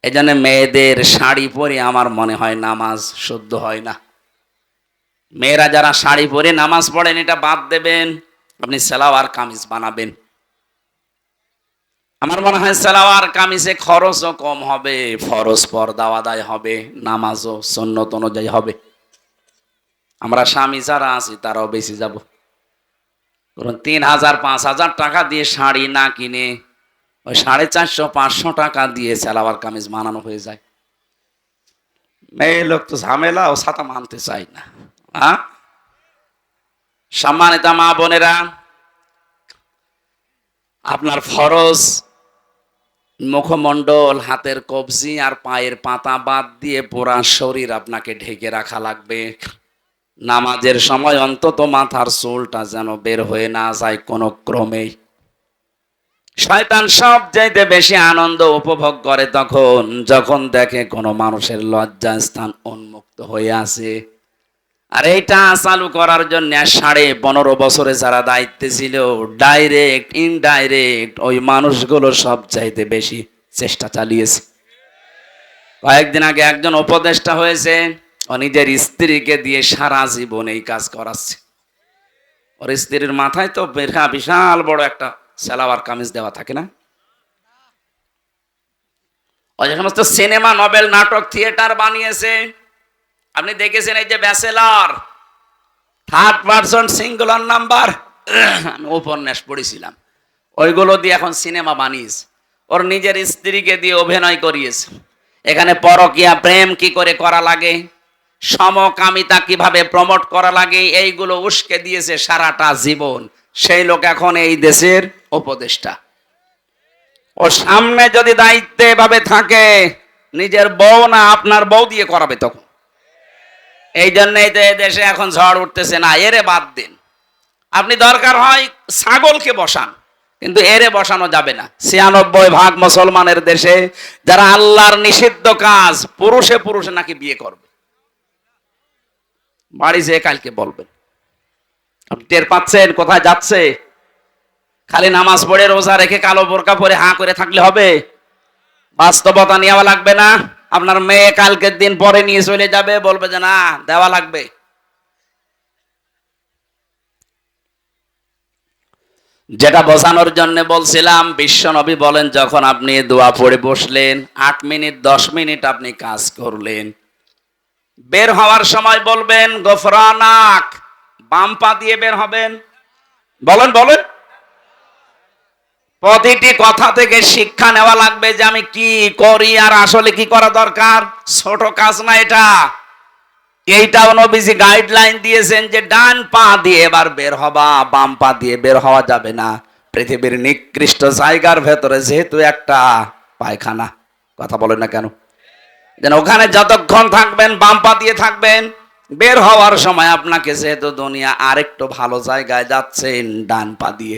এই জন্য মেয়েদের শাড়ি পরে আমার মনে হয় নামাজ শুদ্ধ হয় না। মেয়েরা যারা শাড়ি পরে নামাজ পড়েন এটা বাদ দেবেন, আপনি সালোয়ার কামিজ বানাবেন। আমার মনে হয় সালোয়ার কামিজে খরচও কম হবে, ফরজ পর্দাও আদায় হবে, নামাজও সুন্নত অনুযায়ী হবে। আমরা স্বামী যারা আছি তারাও বেশি যাব। ৩,০০০ ৫,০০০ টাকা দিয়ে শাড়ি না কিনে ওই ৪৫০ ৫০০ টাকা দিয়ে সালোয়ার কামিজ বানানো হয়ে যায়। মেয়ে লোক তো ঝামেলা, ও ছাতা মানতে চাই না। হ্যাঁ, সম্মানিত মা বোনেরা, আপনার ফরজ মুখমণ্ডল, হাতের কবজি আর পায়ের পাতা বাদ দিয়ে পুরা শরীর আপনাকে ঢেকে রাখা লাগবে। নামাজের সময় অন্তত মাথার চুলটা যেন বের হয়ে না যায় কোনো ক্রমেই। শয়তান সব চাইতে বেশি আনন্দ উপভোগ করে তখন যখন দেখে কোনো মানুষের লজ্জাস্থান উন্মুক্ত হয়ে আছে। আর এইটা চালু করার জন্য 15.5 বছরে যারা দায়িত্বে ছিল, ডাইরেক্ট ইনডাইরেক্ট ওই মানুষগুলো সব চাইতে বেশি চেষ্টা চালিয়েছে। কয়েকদিন আগে একজন উপদেষ্টা হয়েছে, ও নিজের স্ত্রীকে দিয়ে সারা জীবন এই কাজ করাচ্ছে। ওর স্ত্রীর মাথায় তো বিশাল বড় একটা সালোয়ার কামিজ দেওয়া থাকে না? ওই যে সমস্ত সিনেমা, নভেল, নাটক, থিয়েটার বানিয়েছে, আপনি দেখেছেন এই যে bachelor, third person singular number, আমি উপন্যাস পড়েছিলাম, ওইগুলো দিয়ে এখন সিনেমা বানিয়েছে। ওর নিজের স্ত্রীকে দিয়ে অভিনয় করিয়েছে। এখানে পরকীয়া প্রেম কি করে করা লাগে, সমকামিতা কিভাবে প্রমোট করা লাগে, এইগুলো উস্কে দিয়েছে সারাটা জীবন। সেই লোক এখন এই দেশের উপদেষ্টা। ও সামনে যদি দায়িত্বে এভাবে থাকে, নিজের বউ না আপনার বউ দিয়ে করাবে তখন। এই জন্যই তো দেশে এখন ঝড় উঠতেছে, না এরে বাদ দিন। আপনি দরকার হয় ছাগলকে বসান, কিন্তু এরে বসানো যাবে না। ৯৬% মুসলমানের দেশে যারা আল্লাহর নিষিদ্ধ কাজ পুরুষে পুরুষে নাকি বিয়ে করবে। বাড়ি যেয়ে কালকে বলবেন। আপনি টের পাচ্ছেন কোথায় যাচ্ছে? খালি নামাজ পড়ে রোজা রেখে কালো বোরকা পরে হাঁ করে থাকলে হবে? বাস্তবতা নেওয়া লাগবে না? আপনার মেয়ে কালকের দিন পরে নিয়ে চলে যাবে, বলবে যে না দেওয়া লাগবে। যেটা বোঝানোর জন্য বলছিলাম, বিশ্ব নবী বলেন যখন আপনি দোয়া পড়ে বসলেন, 8 মিনিট 10 মিনিট আপনি কাজ করলেন, বের হওয়ার সময় বলবেন গফরানাক, বাম পা দিয়ে বের হবেন। বলেন বলেন। প্রতিটি কথা থেকে শিক্ষা নেওয়া লাগবে যে আমি কি করি আর আসলে কি করা দরকার। ছোট কাজ না এটা। এইটাও নবীজি গাইডলাইন দিয়েছেন যে ডান পা দিয়ে এবার বের হবা, বাম পা দিয়ে বের হওয়া যাবে না। পৃথিবীর নিকৃষ্ট জায়গার ভেতরে যেহেতু একটা পায়খানা, কথা বলেন না কেন, যেন ওখানে যতক্ষণ থাকবেন বাম পা দিয়ে থাকবেন। বের হওয়ার সময় আপনাকে যেহেতু দুনিয়া আরেকটু ভালো জায়গায় যাচ্ছেন, ডান পা দিয়ে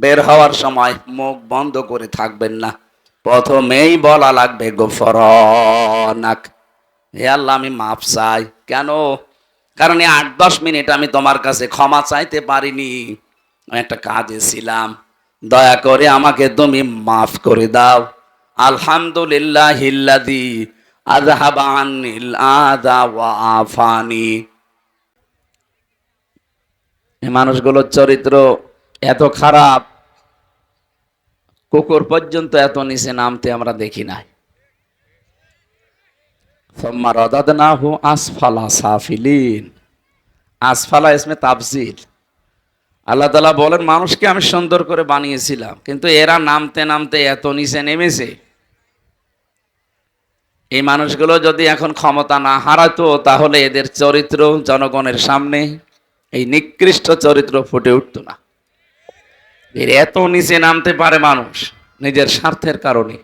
বের হওয়ার সময় মুখ বন্ধ করে থাকবেন না। প্রথমেই বলা লাগবে গফরানাক, হে আল্লাহ আমি মাফ চাই। কেন? কারণ এই 8-10 মিনিট আমি তোমার কাছে ক্ষমা চাইতে পারিনি, আমি একটা কাজে ছিলাম, দয়া করে আমাকে তুমি মাফ করে দাও। আলহামদুলিল্লাহিল্লাযী আযহাবা আন্নিল আযা ওয়া আফানি। এই মানুষগুলোর চরিত্র এত খারাপ, কুকুর পর্যন্ত এত নিচে নামতে আমরা দেখি নাই। সুম্মা রাদাদনাহু আসফালা সাফিলিন। আসফালা ইসমে তাফজিল। আল্লাহ তাআলা বলেন মানুষকে আমি সুন্দর করে বানিয়েছিলাম, কিন্তু এরা নামতে নামতে এত নিচে নেমেছে। এই মানুষগুলো যদি এখন ক্ষমতা না হারাতো, তাহলে এদের চরিত্র জনগণের সামনে, এই নিকৃষ্ট চরিত্র ফুটে উঠতো না। এর এত নিচে নামতে পারে মানুষ নিজের স্বার্থের কারণে।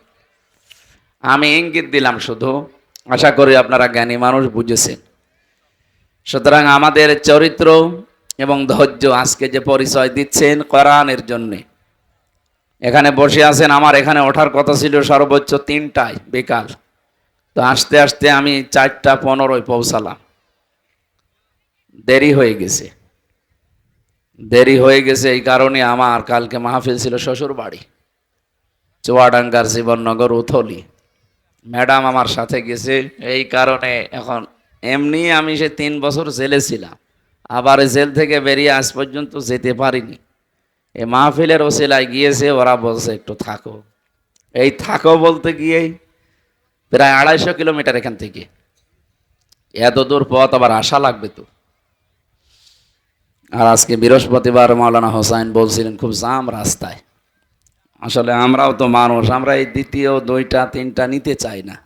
আমি ইঙ্গিত দিলাম শুধু, আশা করি আপনারা জ্ঞানী মানুষ বুঝেছেন। সুতরাং আমাদের চরিত্র এবং ধৈর্য আজকে যে পরিচয় দিচ্ছেন কোরআনের জন্যে। এখানে বসে আছেন, আমার এখানে ওঠার কথা ছিল সর্বোচ্চ 3টায় বিকাল, তো আস্তে আস্তে আমি 4:15 পৌঁছালাম। দেরি হয়ে গেছে। এই কারণে আমার কালকে মাহফিল ছিল শ্বশুর বাড়ি, চুয়াডাঙ্গার জীবননগর উথলি। ম্যাডাম আমার সাথে গেছে, এই কারণে এখন এমনি আমি সে 3 বছর জেলে ছিলাম, আবার জেল থেকে বেরিয়ে আজ পর্যন্ত যেতে পারিনি। এই মাহফিলের ওসিলায় গিয়েছে, ওরা বলছে একটু থাকো। এই থাকো বলতে গিয়েই প্রায় 250 কিলোমিটার এখান থেকে, এত দূর পথ আবার আসা লাগবে তো। আর আজকে বৃহস্পতিবার মাওলানা হোসাইন বলছিলেন খুব জাম রাস্তায়। আসলে আমরাও তো মানুষ, আমরা এই দ্বিতীয় 2টা 3টা নিতে চাই না।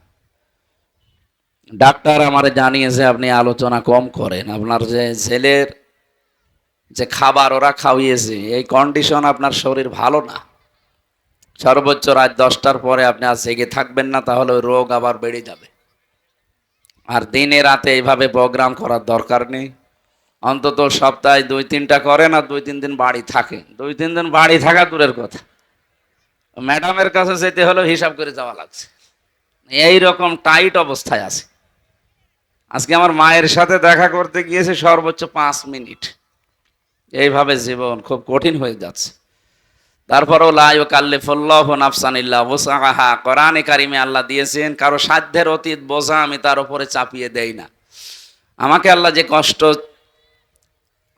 ডাক্তার আমারে জানিয়েছে আপনি আলোচনা কম করেন, আপনার যে ছেলের যে খাবার ওরা খাওয়িয়েছে এই কন্ডিশন, আপনার শরীর ভালো না। সর্বোচ্চ রাত 10টার পরে আপনি আর জেগে থাকবেন না, তাহলে ওই রোগ আবার বেড়ে যাবে। আর দিনে রাতে এইভাবে প্রোগ্রাম করার দরকার নেই। অন্তত সপ্তাহে 2-3টা করেন আর 2-3 দিন বাড়ি থাকে। 2-3 দিন বাড়ি থাকা দূরের কথা, ম্যাডামের কাছে যেতে হলেও হিসাব করে যাওয়া লাগছে। এই রকম টাইট অবস্থায় আছে। আজকে আমার মায়ের সাথে দেখা করতে গিয়েছে সর্বোচ্চ 5 মিনিট। এইভাবে জীবন খুব কঠিন হয়ে যাচ্ছে। তারপরেও লা ইউকাল্লিফুল্লাহু নাফসান ইল্লা ওয়াসআহা, কোরআনে কারিমে আল্লাহ দিয়েছেন কারো সাধ্যের অতীত বোঝা আমি তার উপরে চাপিয়ে দেই না। আমাকে আল্লাহ যে কষ্ট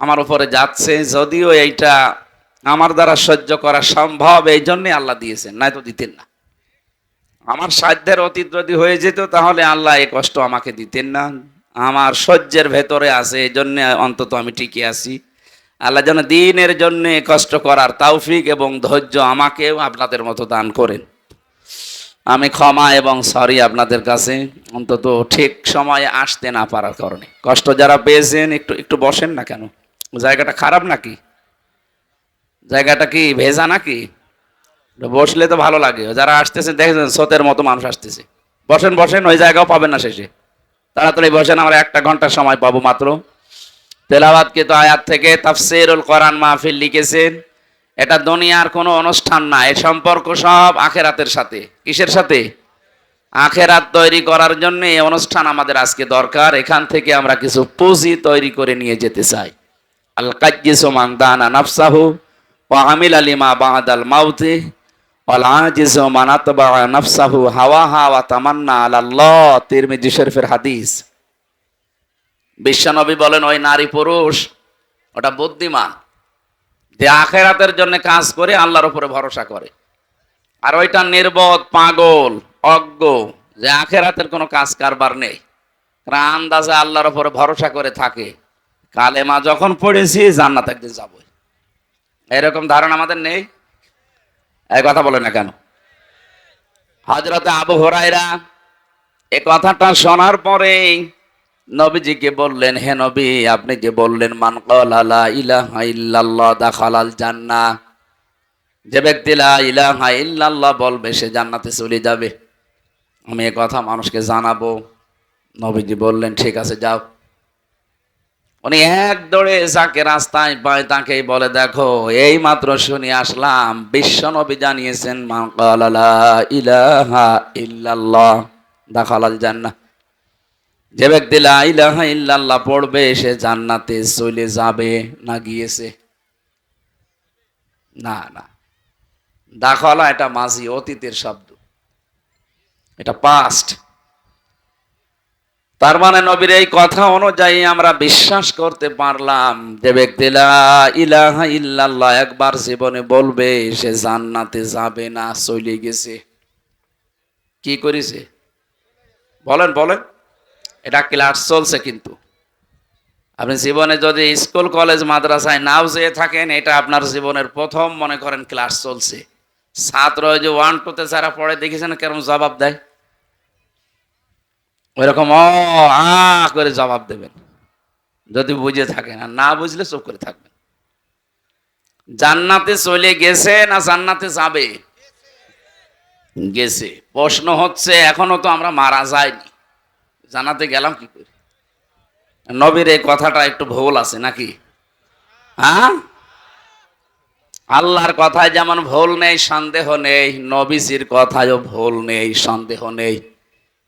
আমার উপরে যাচ্ছে, যদিও এইটা আমার দ্বারা সহ্য করা সম্ভব, এই জন্যে আল্লাহ দিয়েছেন, নাই তো দিতেন না। আমার সাধ্যের অতীত যদি হয়ে যেত তাহলে আল্লাহ এই কষ্ট আমাকে দিতেন না। আমার সহ্যের ভেতরে আছে, এই জন্যে অন্তত আমি টিকে আছি। আল্লাহ যেন দ্বীনের জন্য কষ্ট করার তৌফিক এবং ধৈর্য আমাকেও আপনাদের মতো দান করেন। আমি ক্ষমা এবং সরি আপনাদের কাছে, অন্তত ঠিক সময়ে আসতে না পারার কারণে। কষ্ট যারা পেয়েছেন একটু একটু বসেন না কেন? জায়গাটা খারাপ নাকি? জায়গাটা কি ভেজা নাকি? বসলে তো ভালো লাগে। যারা আসতেছে দেখেছেন স্রোতের মতো মানুষ আসতেছে। বসেন বসেন, ওই জায়গাও পাবেন না শেষে। তাড়াতাড়ি বসেন, আমরা 1 ঘন্টা সময় পাবো মাত্র। তেলাওয়াতকৃত আয়াত থেকে তাফসীরুল কোরআন মাহফিল লিখেছেন। এটা দুনিয়ার কোনো অনুষ্ঠান না, এর সম্পর্ক সব আখেরাতের সাথে। কিসের সাথে? আখেরাত তৈরি করার জন্য এই অনুষ্ঠান আমাদের আজকে দরকার। এখান থেকে আমরা কিছু পুঁজি তৈরি করে নিয়ে যেতে চাই। আল কাজ্জিসু মান দানা নাফসাহু ওয়া আমিলা লিমা বাদাল মাউতি ওয়াল আজিজু মান আতবা নাফসাহু হাওয়াহা ওয়া তামান্না আলাল্লাহ। তিরমিজি শরীফের হাদিস। বিশ্বনবী বলেন ওই নারী পুরুষ ওটা বুদ্ধিমান যে আখেরাতের জন্য কাজ করে আল্লাহর উপরে ভরসা করে। আর ওইটা নির্বোধ পাগল অজ্ঞ যে আখেরাতের কোনো কাজ কারবার নেই, আন্দাজে আল্লাহর উপরে ভরসা করে থাকে। কালেমা যখন পড়েছি জান্নাত একদিন যাবো, এরকম ধারণা আমাদের নেই। এই কথা বলে না কেন? হযরতে আবু হুরায়রা এই কথাটা শোনার পরেই নবীজিকে বললেন, হে নবী, আপনি যে বললেন মান ক্বালা লা ইলাহা ইল্লাল্লাহ দাখালাল জান্নাহ, যে ব্যক্তি লা ইলাহা ইল্লাল্লাহ বলবে সে জান্নাতে চলে যাবে। আমি এই কথা মানুষকে জানাবো। নবীজি বললেন ঠিক আছে যাও। উনি এক দৌড়ে যাকে রাস্তায় পায় তাকেই বলে, দেখো এই মাত্র শুনে আসলাম বিশ্ব নবী জানিয়েছেন মান ক্বালা লা ইলাহা ইল্লাল্লাহ দাখালাল জান্নাহ, যে ব্যক্তি লা ইলাহা ইল্লাল্লাহ পড়বে সে জান্নাতে চলে যাবে। না গিয়েছে? না না, দাখলা এটা মাঝি অতীতের শব্দ, এটা পাস্ট। তার মানে নবীর এই কথা অনুযায়ী আমরা বিশ্বাস করতে পারলাম যে ব্যক্তি লা ইলাহা ইল্লাল্লাহ একবার জীবনে বলবে সে জান্নাতে যাবে না, চলে গেছে। কি করেছে? বলেন বলেন। এটা ক্লাস চলছে, কিন্তু আপনি জীবনে যদি স্কুল কলেজ মাদ্রাসায় নাও যেয়ে থাকেন, এটা আপনার জীবনের প্রথম মনে করেন ক্লাস চলছে। ছাত্র ওই যে 1-2 যারা পড়ে দেখেছেন কেরম জবাব দেয়, ওইরকম করে জবাব দেবেন যদি বুঝে থাকেন, আর না বুঝলে চুপ করে থাকবেন। জান্নাতে চলে গেছে না জান্নাতে যাবে? গেছে। প্রশ্ন হচ্ছে এখনো তো আমরা মারা যাইনি, জান্নাতে গেলাম কি করে? নবীর এই কথাটা একটু ভুল আছে নাকি? হ্যাঁ, আল্লাহর কথায় যেমন ভুল নেই সন্দেহ নেই, নবীজির কথায়ও ভুল নেই সন্দেহ নেই।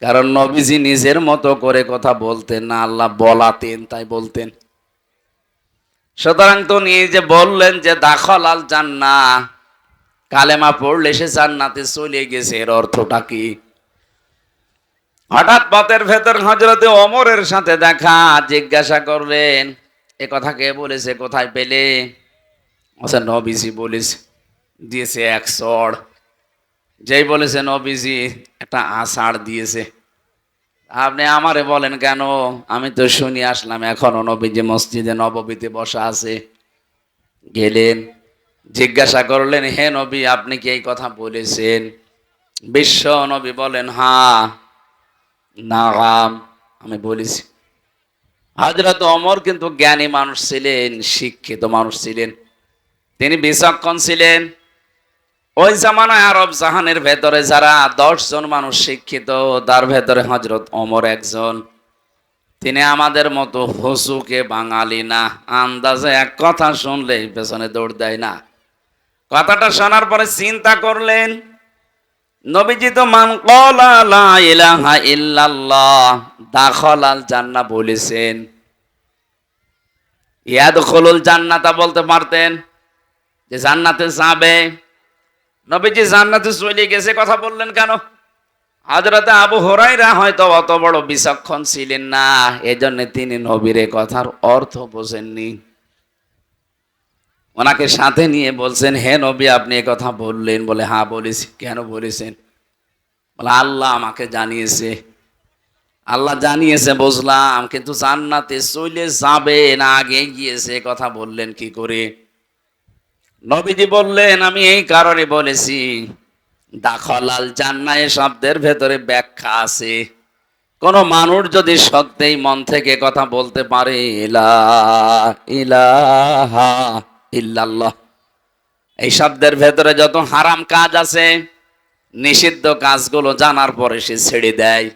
কারণ নবীজি নিজের মতো করে কথা বলতেন না, আল্লাহ বলাতেন তাই বলতেন। সুতরাং তো নিয়ে যে বললেন যে দাখালাল জান্নাহ, কালেমা পড়লে সে জান্নাতে চলে গেছে, এর অর্থটা কি? হঠাৎ পথের ভেতর হযরতে ওমরের সাথে দেখা, জিজ্ঞাসা করলেন এ কথা কে বলেছে, কোথায় পেলে? বলছে নবীজি বলেছে, দিয়েছে এক চড়। যেই বলেছে নবীজি, একটা আষাঢ় দিয়েছে। আপনি আমারে বলেন কেন? আমি তো শুনি আসলাম এখনো নবীজি মসজিদে নববীতে বসা আছে। গেলেন, জিজ্ঞাসা করলেন হে নবী আপনি কি এই কথা বলেছেন? বিশ্ব নবী বলেন হ্যাঁ, নাগাম, আমি বলেছি। হযরত ওমর কিন্তু জ্ঞানী মানুষ ছিলেন, শিক্ষিত মানুষ ছিলেন, তিনি বিচক্ষণ ছিলেন। ওই জামানায় আরব জাহানের ভেতরে যারা 10 জন মানুষ শিক্ষিত, তার ভেতরে হযরত ওমর একজন। তিনি আমাদের মতো হুসুকে বাঙালি না, আন্দাজে এক কথা শুনলেই পেছনে দৌড় দেয় না। কথাটা শোনার পরে চিন্তা করলেন, নবীজি তো মান ক্বালা লা ইলাহা ইল্লাল্লাহ দাখালাল জান্নাহ বলেছেন। ইয়াদখুলুল জান্নাতা বলতে পারতেন, যে জান্নাতে যাবে। নবীজি জান্নাতে চলে গেছে কথা বললেন কেন? হযরতে আবু হুরায়রা হয়তো অত বড় বিচক্ষণ ছিলেন না, এজন্য তিনি নবীর এ কথার অর্থ বোঝেননি। ওনাকে সাথে নিয়ে বলছেন হে নবী আপনি এ কথা বললেন? বলে হ্যাঁ বলেছি। কেন বলেছেন? বলে আল্লাহ আমাকে জানিয়েছে। আল্লাহ জানিয়েছে বুঝলাম, কিন্তু জান্নাতে চলে যাবে না আগে গিয়েছে কথা বললেন কি করে? নবীজি বললেন আমি এই কারণে বলেছি, দাখালাল জান্নাহ এ শব্দের ভেতরে ব্যাখ্যা আছে। কোন মানুষ যদি সত্যিই মন থেকে কথা বলতে পারে লা ইলাহা ইল্লাল্লাহ, এই শব্দের ভেতরে যত হারাম কাজ আছে, নিষিদ্ধ কাজগুলো জানার পরে সে ছেড়ে দেয়।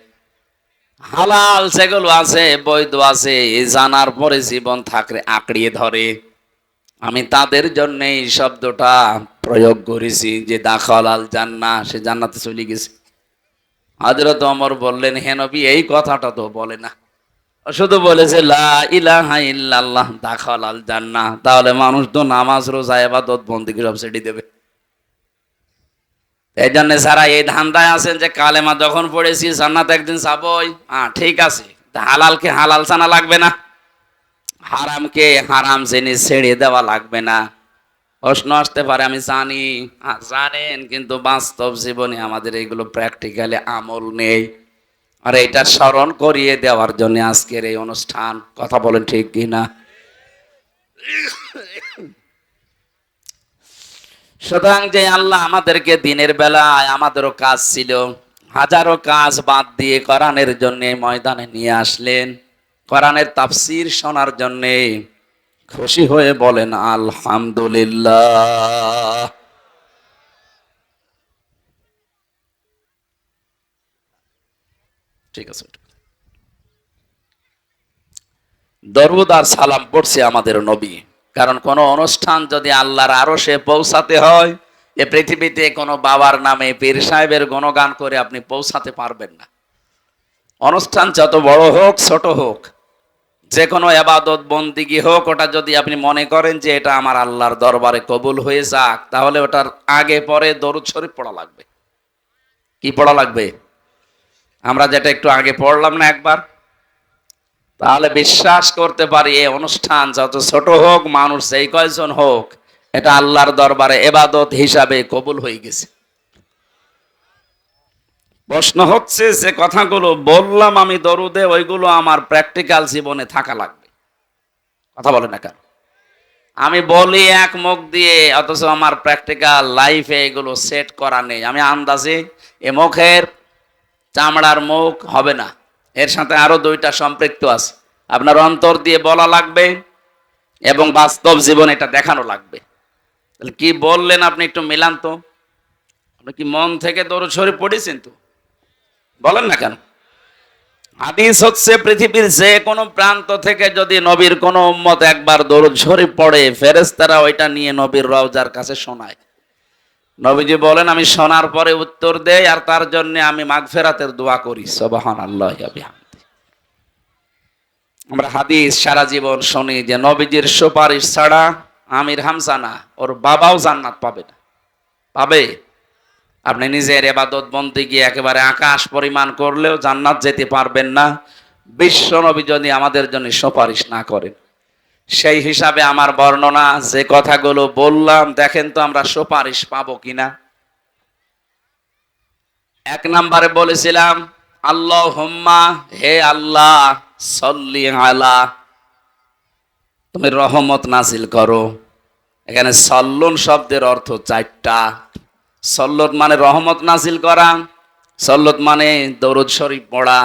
হালাল যেগুলো আছে, বৈধ আছে, জানার পরে জীবন থাকলে আঁকড়িয়ে ধরে। আমি তাদের জন্য এই শব্দটা প্রয়োগ করেছি, যে দাখালাল জান্নাহ, সে জান্নাতে চলে গেছে। হযরত ওমর বললেন হে নবী এই কথাটা তো বলে না, শুধু বলেছে লা ইলাহা ইল্লাল্লাহ দাখালাল জান্নাহ। তাহলে মানুষ তো নামাজ রোজা ইবাদত বন্দেগী সব ছেড়ে দেবে। এই জন্য যারা এই ধান্দায় আছেন যে কালেমা যখন পড়েছি জান্নাত একদিন যাবই, হ্যাঁ ঠিক আছে, হালালকে হালাল জানা লাগবে না, হারামকে হারাম জেনে ছেড়ে দেওয়া লাগবে না। প্রশ্ন আসতে পারে আমি জানি, জানেন, কিন্তু বাস্তব জীবনে আমাদের এগুলো প্র্যাকটিক্যালি আমল নেই। আর এটা স্মরণ করিয়ে দেওয়ার জন্য আজকের এই অনুষ্ঠান। কথা বলেন ঠিক কি না? সুতরাং যে আল্লাহ আমাদেরকে দিনের বেলায়, আমাদেরও কাজ ছিল, হাজারো কাজ বাদ দিয়ে কোরআনের জন্য ময়দানে নিয়ে আসলেন, কোরআনের তাফসীর শোনার জন্য। খুশি হয়ে বলেন আলহামদুলিল্লাহ। ঠিক আছে, দরুদ আর সালাম পড়ছে আমাদের নবী। কারণ কোন অনুষ্ঠান যদি আল্লাহর আরশে পৌঁছাতে হয়, এ পৃথিবীতে কোনো বাবার নামে পীর সাহেবের গুণগান করে আপনি পৌঁছাতে পারবেন না। অনুষ্ঠান যত বড় হোক ছোট হোক, যে কোনো ইবাদত বন্দিগি হোক, ওটা যদি আপনি মনে করেন যে এটা আমার আল্লাহর দরবারে কবুল হয়ে যাক, তাহলে ওটার আগে পরে দরুদ শরীফ পড়া লাগবে। কি পড়া লাগবে? আমরা যেটা একটু আগে পড়লাম না একবার, তাহলে বিশ্বাস করতে পারি এই অনুষ্ঠান যত ছোট হোক, মানুষ যেই কয়জন হোক, এটা আল্লাহর দরবারে ইবাদত হিসাবে কবুল হয়ে গেছে। প্রশ্ন হচ্ছে যে কথাগুলো বললাম আমি দরুদে, ওইগুলো আমার প্র্যাকটিক্যাল জীবনে থাকা লাগবে। কথা বলে না কেন? আমি বলি এক মুখ দিয়ে, অথচ আমার প্র্যাকটিক্যাল লাইফে এগুলো সেট করা নেই। আমি আন্দাজে এ মুখের চামড়ার মুখ হবে না, এর সাথে আরো দুইটা সম্পৃক্ত আছে। আপনার অন্তর দিয়ে বলা লাগবে এবং বাস্তব জীবন এটা দেখানো লাগবে। তাহলে কি বললেন আপনি একটু মিলান তো। আপনি কি মন থেকে দরুদ শরীফ পড়েছেন? তো বলেন না কেন? হাদিস হচ্ছে পৃথিবীর যে কোনো প্রান্ত থেকে যদি নবীর কোনো উম্মত একবার দরুদ শরীফ পড়ে, ফেরেশতারা ওইটা নিয়ে নবীর রওজার কাছে শোনায়। নবীজি বলেন আমি শোনার পরে উত্তর দেই, আর তার জন্য আমি মাগফিরাতের দোয়া করি। সুবহানাল্লাহি ওয়া বিহামদিহি। আমরা হাদিস সারা জীবন শুনি যে নবীজির সুপারিশ ছাড়া আমির হামজা না, ওর বাবাও জান্নাত পাবে না। পাবে? আপনি নিজের ইবাদত বন্দেগী একেবারে আকাশ পরিমাণ করলেও জান্নাত যেতে পারবেন না বিশ্ব নবী যদি আমাদের জন্য সুপারিশ না করেন। সেই হিসাবে আমার বর্ণনা যে কথাগুলো বললাম, দেখেন তো আমরা সুপারিশ পাবো কিনা। এক নম্বরে বলেছিলাম আল্লাহুম্মা, হে আল্লাহ, সল্লি আলা, তুমি রহমত নাজিল করো। এখানে সল্লুন শব্দের অর্থ চারটা। সল্লত মানে রহমত নাজিল করা, সল্লত মানে দরুদ শরীফ পড়া,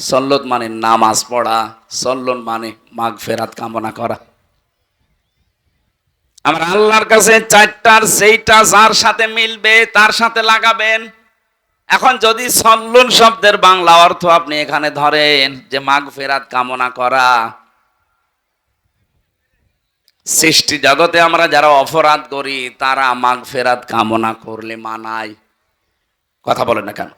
সল্লত মানে নামাজ পড়া, সল্লন মানে মাগফিরাত কামনা করা। আমার আল্লাহর কাছে চারটার সেইটা যার সাথে মিলবে তার সাথে লাগাবেন। এখন যদি সল্লুন শব্দের বাংলা অর্থ আপনি এখানে ধরেন যে মাগফিরাত কামনা করা, সৃষ্টি জগতে আমরা যারা অপরাধ করি তারা মাগফিরাত কামনা করলে মানায়, কথা বলেন না কেন?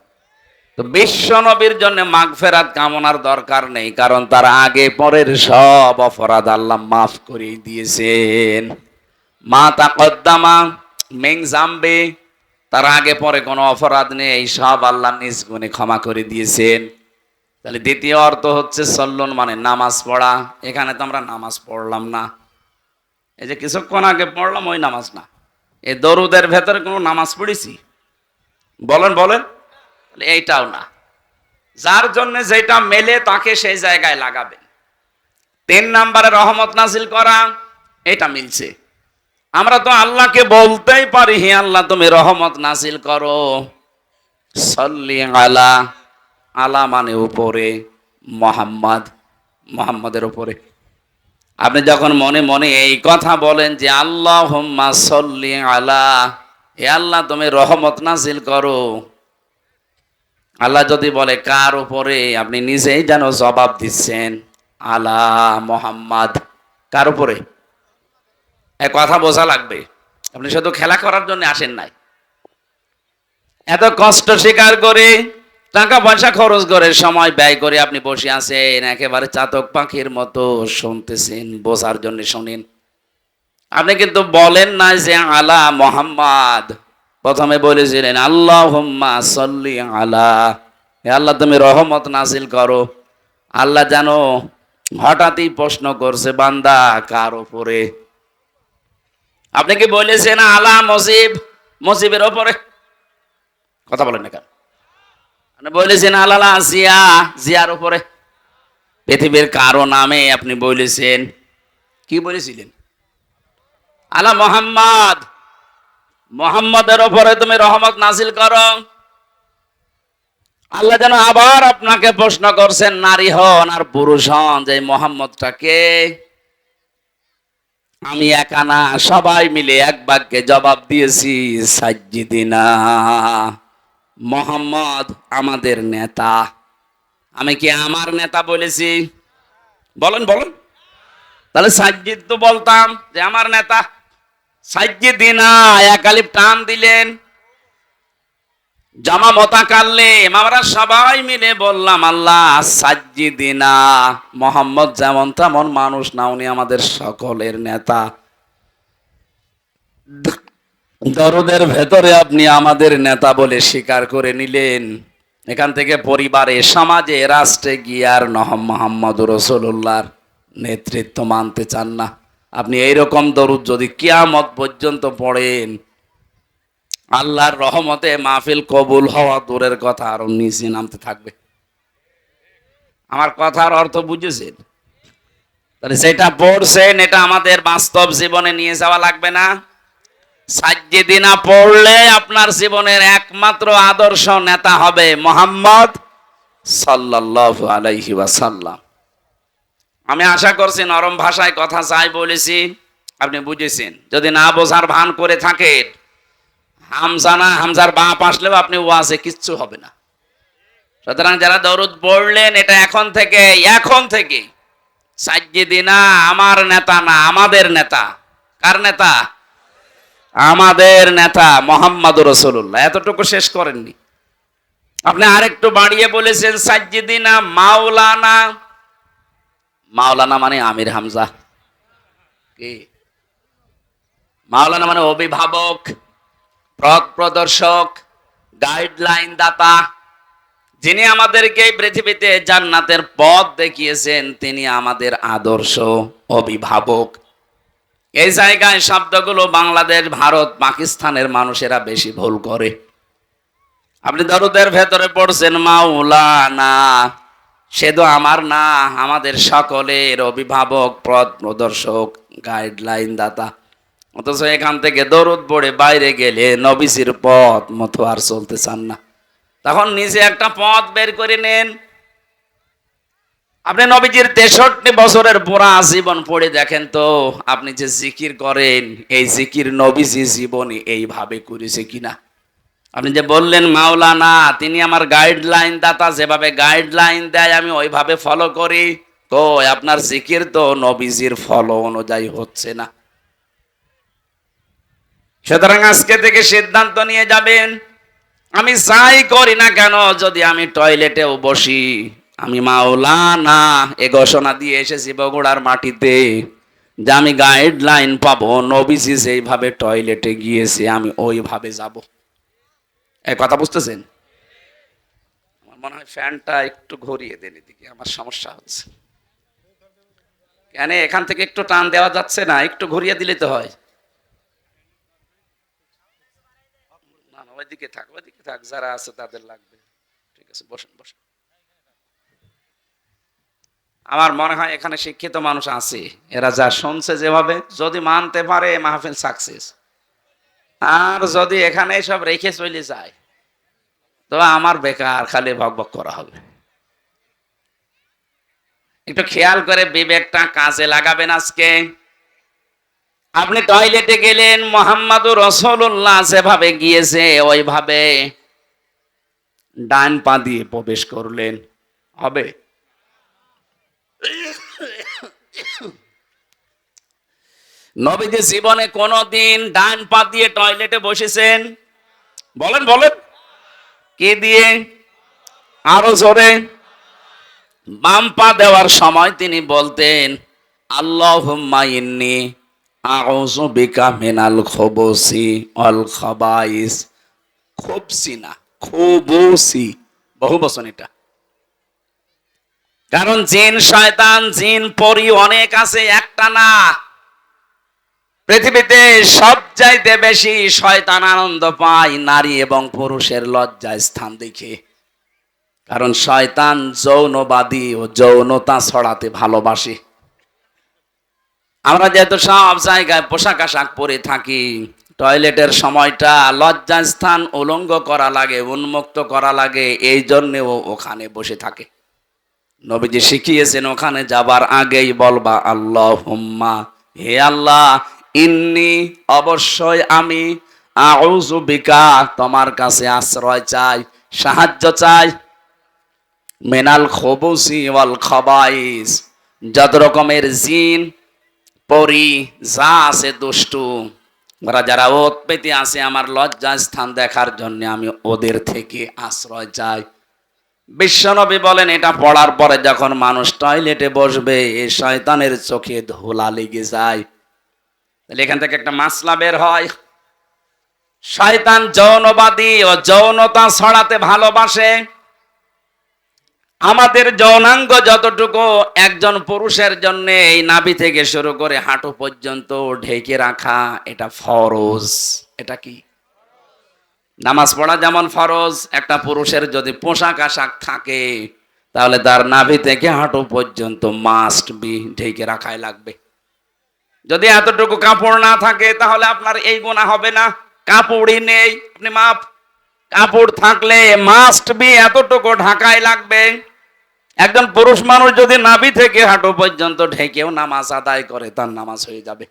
তো বিশ্ব নবীর জন্য মাগফিরাত কামনার দরকার নেই, কারণ তার আগে পরের সব অপরাধ আল্লাহ মাফ করে দিয়েছেন। মা তাকদ্দামা মিন জামবি, তার আগে পরে কোনো অপরাধ নেই, এই সব আল্লাহ নিজ গুণে ক্ষমা করে দিয়েছেন। তাহলে দ্বিতীয় অর্থ হচ্ছে সল্লন মানে নামাজ পড়া। এখানে তো আমরা নামাজ পড়লাম না, এই যে কিছুক্ষণ আগে পড়লাম ওই নামাজ না। এই দরুদের ভেতরে কোনো নামাজ পড়েছি? বলেন বলেন। এইটাও না। যার জন্য যেটা মেলে তাকে সেই জায়গায় লাগাবেন। 3 নম্বরে রহমত নাজিল করা, এটা মিলছে। আমরা তো আল্লাহকে বলতেই পারি, হে আল্লাহ তুমি রহমত নাজিল করো। সল্লি আলা, আলা মানে উপরে, মোহাম্মদ, মোহাম্মদের উপরে। আপনি যখন মনে মনে এই কথা বলেন যে আল্লাহুম্মা সল্লি আলা, হে আল্লাহ তুমি রহমত নাজিল করো, আল্লাহ যদি বলে কার উপরে, আপনি নিজেই যেন জবাব দিচ্ছেন আলা মোহাম্মদ। কার উপরে? এক কথা বোঝা লাগবে, আপনি শুধু খেলা করার জন্য আসেন নাই। এত কষ্ট স্বীকার করে, টাকা পয়সা খরচ করে, সময় ব্যয় করে আপনি বসে আছেন, একেবারে চাতক পাখির মতো শুনতেছেন, বোঝার জন্য শুনেন। আপনি কিন্তু বলেন না যে আলা মোহাম্মদ, প্রথমে বলেছিলেন আল্লাহুম্মা সল্লি আলা, হে আল্লাহ তুমি রহমত নাজিল করো। আল্লাহ জানো হঠাৎই প্রশ্ন করছে বান্দা কার উপরে? আপনি কি বলেছেন আলা মুজিব, মুজিবের উপরে? কথা বলেন না কেন? আপনি বলেছেন আলালা জিয়া, জিয়ার উপরে? পৃথিবীর কারো নামে আপনি বলেছেন? কি বলেছিলেন? আলা মোহাম্মদ, মোহাম্মদের উপরে তুমি রহমত নাজিল করো। আল্লাহ যেন আবার আপনাকে প্রশ্ন করছেন, নারী হন আর পুরুষ হন, যে মোহাম্মদটাকে আমি একা না, সবাই মিলে এক বাক্যে জবাব দিয়েছি সাজ্জিদিনা, মোহাম্মদ আমাদের নেতা। আমি কি আমার নেতা বলেছি? বলেন বলেন। তাহলে সাজ্জিদ তো বলতাম যে আমার নেতা। সাজ্জিদিনা এক আলিফ টান দিলেন, জামা মোতাকাল্লিম, আমরা সবাই মিলে বললাম আল্লাহ সাজ্জিদিনা, মোহাম্মদ যেমন তেমন মানুষ না, উনি আমাদের সকলের নেতা। দরদের ভেতরে আপনি আমাদের নেতা বলে স্বীকার করে নিলেন। এখান থেকে পরিবারে, সমাজে, রাষ্ট্রে গিয়ে আর মুহাম্মদুর রাসূলুল্লাহর নেতৃত্ব মানতে চান না। আপনি এইরকম দরুদ যদি কিয়ামত পর্যন্ত পড়েন, আল্লাহর রহমতে মাহফিল কবুল হওয়া দূরের কথা, আরো নিচে নামতে থাকবে। আমার কথার অর্থ বুঝেছেন? তাহলে যেটা পড়ছেন এটা আমাদের বাস্তব জীবনে নিয়ে যাওয়া লাগবে না? সাজ্জিদিনা পড়লে আপনার জীবনের একমাত্র আদর্শ নেতা হবে মুহাম্মদ সাল্লাল্লাহু আলাইহি ওয়াসাল্লাম। আমি আশা করছি নরম ভাষায় কথা যাই বলেছি আপনি বুঝেছেন। যদি না বোঝার ভান করে থাকেন, হামজানা হামজার বাপ আসলেও আপনি ওয়াজে কিচ্ছু হবে না। সুতরাং যারা দরুদ পড়লেন, এটা এখন থেকে সাজ্জিদিনা আমার নেতা না, আমাদের নেতা। কার নেতা? আমাদের নেতা মুহাম্মদুর রাসূলুল্লাহ। এতটুকু শেষ করেননি, আপনি আরেকটু বাড়িয়ে বলেছেন সাজ্জিদিনা মাওলানা। মাওলানা মানে আমির হামজা। কি? মাওলানা মানে অভিভাবক, পথ প্রদর্শক, গাইডলাইন দাতা, যিনি আমাদেরকে এই পৃথিবীতে জান্নাতের পথ দেখিয়েছেন, তিনি আমাদের আদর্শ অভিভাবক। এই জায়গায় শব্দগুলো বাংলাদেশ, ভারত, পাকিস্তানের মানুষেরা বেশি ভুল করে। আপনি দরুদের ভেতরে পড়ছেন মাওলানা, সে তো আমার না, আমাদের সকলের অভিভাবক, পথ প্রদর্শক, গাইডলাইন দাতা। অথচ এখান থেকে দরুদ পড়ে বাইরে গেলে নবীজির পথ মতো আর চলতে চান না। তখন নিজে একটা পথ বের করে নেন। আপনি নবীজির 63 বছরের পুরা জীবন পড়ে দেখেন তো, আপনি যে জিকির করেন, এই জিকির নবীজি জীবনে এইভাবে করেছে কিনা। আপনি যে বললেন মাওলানা, তিনি আমার গাইডলাইন দাতা, যেভাবে গাইডলাইন দেয় আমি ওইভাবে ফলো করি, তো আপনার জিকির তো নবীজির ফলো অনুযায়ী হচ্ছে না। সুতরাং আজকে থেকে সিদ্ধান্ত নিয়ে যাবেন, আমি যাই করি না কেন, যদি আমি টয়লেটেও বসি, আমি মাওলানা এ ঘোষণা দিয়ে এসেছি বগুড়ার মাটিতে যে আমি গাইডলাইন পাবো, নবীজি যেইভাবে টয়লেটে গিয়েছে আমি ওইভাবে যাব। এই কথা বুঝতেছেন? আমার মনে হয় ফ্যানটা একটু ঘুরিয়ে দেন, এদিকে আমার সমস্যা হচ্ছে। কেন এখান থেকে একটু টান দেওয়া যাচ্ছে না? একটু ঘুরিয়ে দিলে তো হয়। না না, ওইদিকে থাক, ওইদিকে থাক, যারা আছে তাদের লাগবে। ঠিক আছে, বসেন বসেন। আমার মনে হয় এখানে শিক্ষিত মানুষ আছে, এরা যা শুনছে যেভাবে, যদি মানতে পারে মাহফিল সাকসেস। আর যদি এখানে সব রেখে চলে যায়, তো আমার বেকার খালি ভকভক করা হবে। একটু খেয়াল করে বিবেকটা কাজে লাগাবেন আজকে। আপনি টয়লেটে গেলেন, মুহাম্মাদুর রাসূলুল্লাহ যেভাবে গিয়েছে ওইভাবে ডান পা দিয়ে প্রবেশ করলেন, হবে? নবীজি জীবনে কোনদিন ডান পা দিয়ে টয়লেটে বসেছেন? বলেন বলেন। কি দিয়ে? আরো জোরে। বাম পা দেওয়ার সময় তিনি বলতেন আল্লাহুম্মা ইন্নী আউযু বিকা মিনাল খুবুসি ওয়াল খাবাইস। খুবসি না, খুবুসি, বহু বচন এটা। কারণ জিন শয়তান, জিন পরি অনেক আছে, একটা না। পৃথিবীতে সবচাইতে বেশি শয়তান আনন্দ পায় নারী এবং পুরুষের লজ্জায় স্থান দেখে। কারণ শয়তান যৌনবাদী ও যৌনতা ছড়াতে ভালোবাসে। আমরা যেহেতু সব জায়গায় পোশাক আশাক পরে থাকি, টয়লেটের সময়টা লজ্জাস্থান উলঙ্গ করা লাগে, উন্মুক্ত করা লাগে, এই জন্যেও ওখানে বসে থাকে। নবীজি শিখিয়েছেন ওখানে যাবার আগেই বলবা আল্লাহুম্মা, হে আল্লাহ, ইন্নি অবশ্যই আমি, আউযু বিকা তোমার কাছে আশ্রয় চাই, সাহায্য চাই, মিনাল খুবুসি ওয়াল খাবাইস, যত রকমের জিন পরি যা আছে দুষ্টু, ওরা যারা ওত পেতে আছে আমার লজ্জা স্থান দেখার জন্য আমি ওদের থেকে আশ্রয় চাই। বিশ্বনবী বলেন এটা পড়ার পরে যখন মানুষ টয়লেটে বসবে, এই শয়তানের চোখে ধুলা লেগে যায়। তাহলে এখান থেকে একটা মাসলা বের হয়, শয়তান যৌনবাদী ও যৌনতা ছড়াতে ভালোবাসে। আমাদের যৌনাঙ্গ যতটুকু একজন পুরুষের জন্য এই নাভি থেকে শুরু করে হাঁটু পর্যন্ত ঢেকে রাখা, এটা ফরজ। এটা কি? নামাজ পড়া যেমন ফরজ, একটা পুরুষের যদি পোশাক আশাক থাকে তাহলে তার নাভি থেকে হাঁটু পর্যন্ত মাস্ট বি ঢেকে রাখাই লাগবে। যদি এতটুকু কাপড় না থাকে তাহলে আপনার এই গুনাহ হবে না। কাপড়ই নেই, আপনি মাপ। কাপড় থাকলে মাস্ট বি এতটুকু ঢাকাই লাগবে। একজন পুরুষ মানুষ যদি নাভি থেকে হাঁটু পর্যন্ত ঢেকেও নামাজ আদায় করে, তার নামাজ হয়ে যাবে।